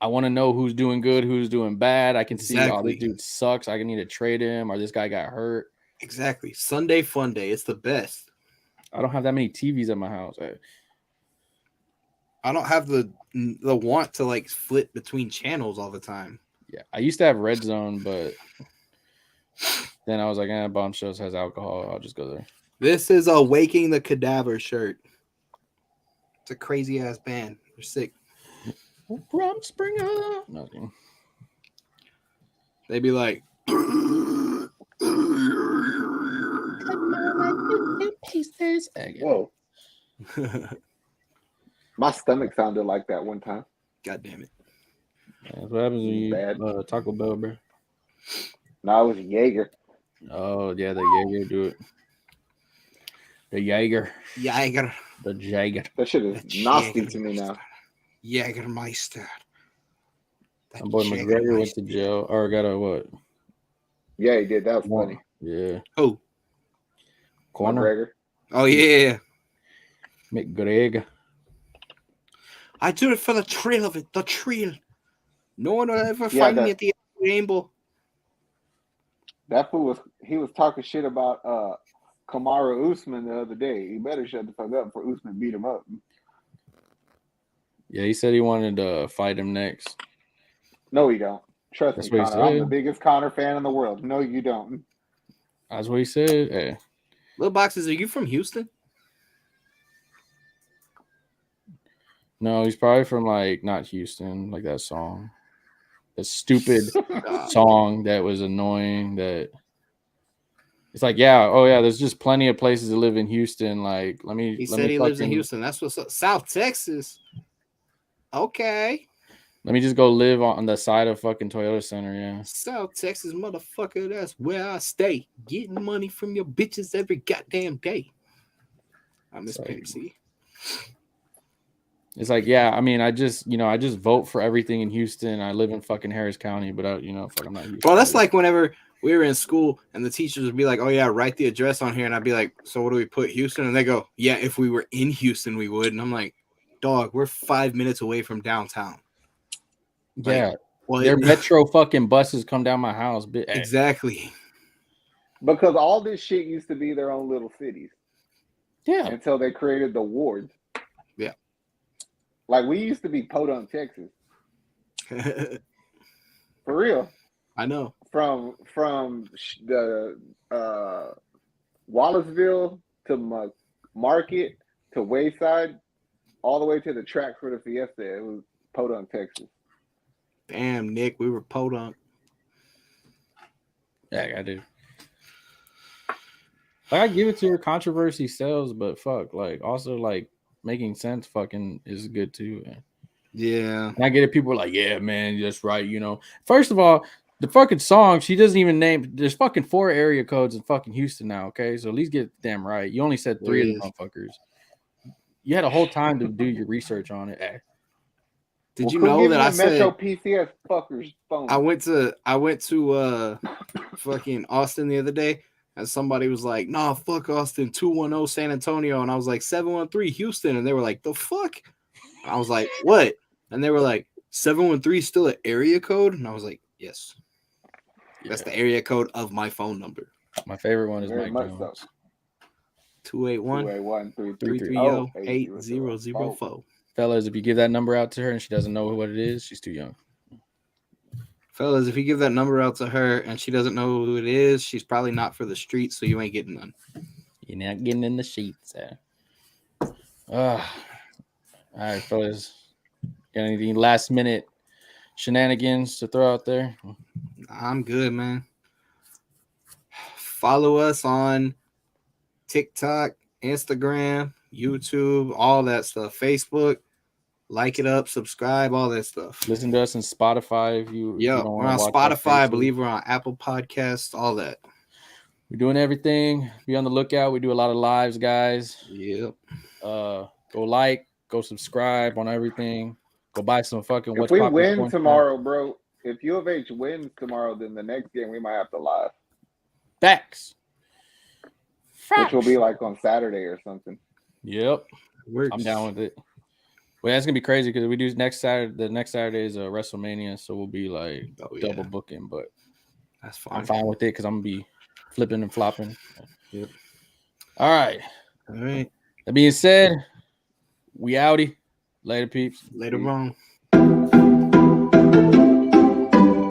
I want to know who's doing good, who's doing bad. I can see, oh, this dude sucks. I need to trade him, or this guy got hurt. Exactly. Sunday fun day. It's the best. I don't have that many TVs at my house. I don't have the want to like flip between channels all the time. Yeah, I used to have Red Zone, but then I was like, Bombshells has alcohol. I'll just go there. This is a Waking the Cadaver shirt. It's a crazy ass band. They're sick. Rum Springer. Nothing. They be like, Whoa. My stomach sounded like that one time. God damn it. That's what happens when you Bad. Taco Bell, bro. No, it was Jaeger. Oh, yeah, the Jaeger do it. The Jaeger. Jaeger. The Jaeger. That shit is nasty to me now. Jägermeister. My boy McGregor went to jail. Or got a what? Yeah, he did. That was funny. Yeah. Who? Corner. McGregor. Oh, yeah. McGregor. I do it for the thrill of it. The thrill. No one will ever Yeah, find me at the rainbow. That fool was talking shit about Kamaru Usman the other day. He better shut the fuck up before Usman beat him up. Yeah, he said he wanted to fight him next. No, he don't. Trust That's me, what he Connor. I'm the said. biggest Connor fan in the world. No, you don't. That's what he said. Hey. Little Boxes, are you from Houston? No, he's probably from like not Houston, like that song. The stupid song that was annoying that it's like, yeah, oh yeah, there's just plenty of places to live in Houston. Like, He said he lives in Houston. That's what's up. South Texas. Okay. Let me just go live on the side of fucking Toyota Center, yeah. South Texas, motherfucker. That's where I stay. Getting money from your bitches every goddamn day. I miss Pimp C. It's like, yeah, I mean, I just vote for everything in Houston. I live in fucking Harris County, but I'm not Houston. Well, that's like whenever we were in school and the teachers would be like, oh yeah, write the address on here. And I'd be like, so what do we put, Houston? And they go, yeah, if we were in Houston, we would. And I'm like, dog, we're 5 minutes away from downtown. Yeah. Like, their metro fucking buses come down my house. Exactly. Because all this shit used to be their own little cities. Yeah. Until they created the wards. Yeah. Like, we used to be Podunk, Texas. For real. I know. From the Wallaceville to Market to Wayside, all the way to the track for the Fiesta. It was Podunk, Texas. Damn, Nick, we were Podunk. Yeah, I do. Like, I give it to her, controversy sells, but fuck, like, also, like, making sense fucking is good too, man. Yeah. And I get it. People are like, yeah, man, that's right. First of all, the fucking song, she doesn't even name, there's fucking 4 area codes in fucking Houston now, okay? So at least get them right. You only said 3 of the motherfuckers. You had a whole time to do your research on it. Did you know that I said Metro PCS fuckers phone? I went to fucking Austin the other day, and somebody was like, "Nah, fuck Austin, 210 San Antonio," and I was like 713 Houston, and they were like, "The fuck?" And I was like, "What?" And they were like, 713 still an area code, and I was like, "Yes, that's the area code of my phone number." My favorite one is Very Mike much Jones. so. 281-330-8004. Fellas, if you give that number out to her and she doesn't know what it is, she's too young. Fellas, if you give that number out to her and she doesn't know who it is, she's probably not for the streets, so you ain't getting none. You're not getting in the sheets. All right, fellas. Got anything last minute shenanigans to throw out there? I'm good, man. Follow us on TikTok, Instagram, YouTube, all that stuff. Facebook, like it up, subscribe, all that stuff. Listen to us on Spotify if you. Yeah, we're on Spotify. I believe we're on Apple Podcasts, all that. We're doing everything. Be on the lookout. We do a lot of lives, guys. Yep. Go like, go subscribe on everything. Go buy some fucking. If we win tomorrow, bro. If U of H wins tomorrow, then the next game we might have to live. Facts. Which will be like on Saturday or something. Yep. Works. I'm down with it. Well, that's gonna be crazy because we do next Saturday. The next Saturday is a WrestleMania, so we'll be like double booking. But that's fine. I'm fine with it because I'm gonna be flipping and flopping. Yep. All right. That being said, we outie. Later, peeps. Later, wrong.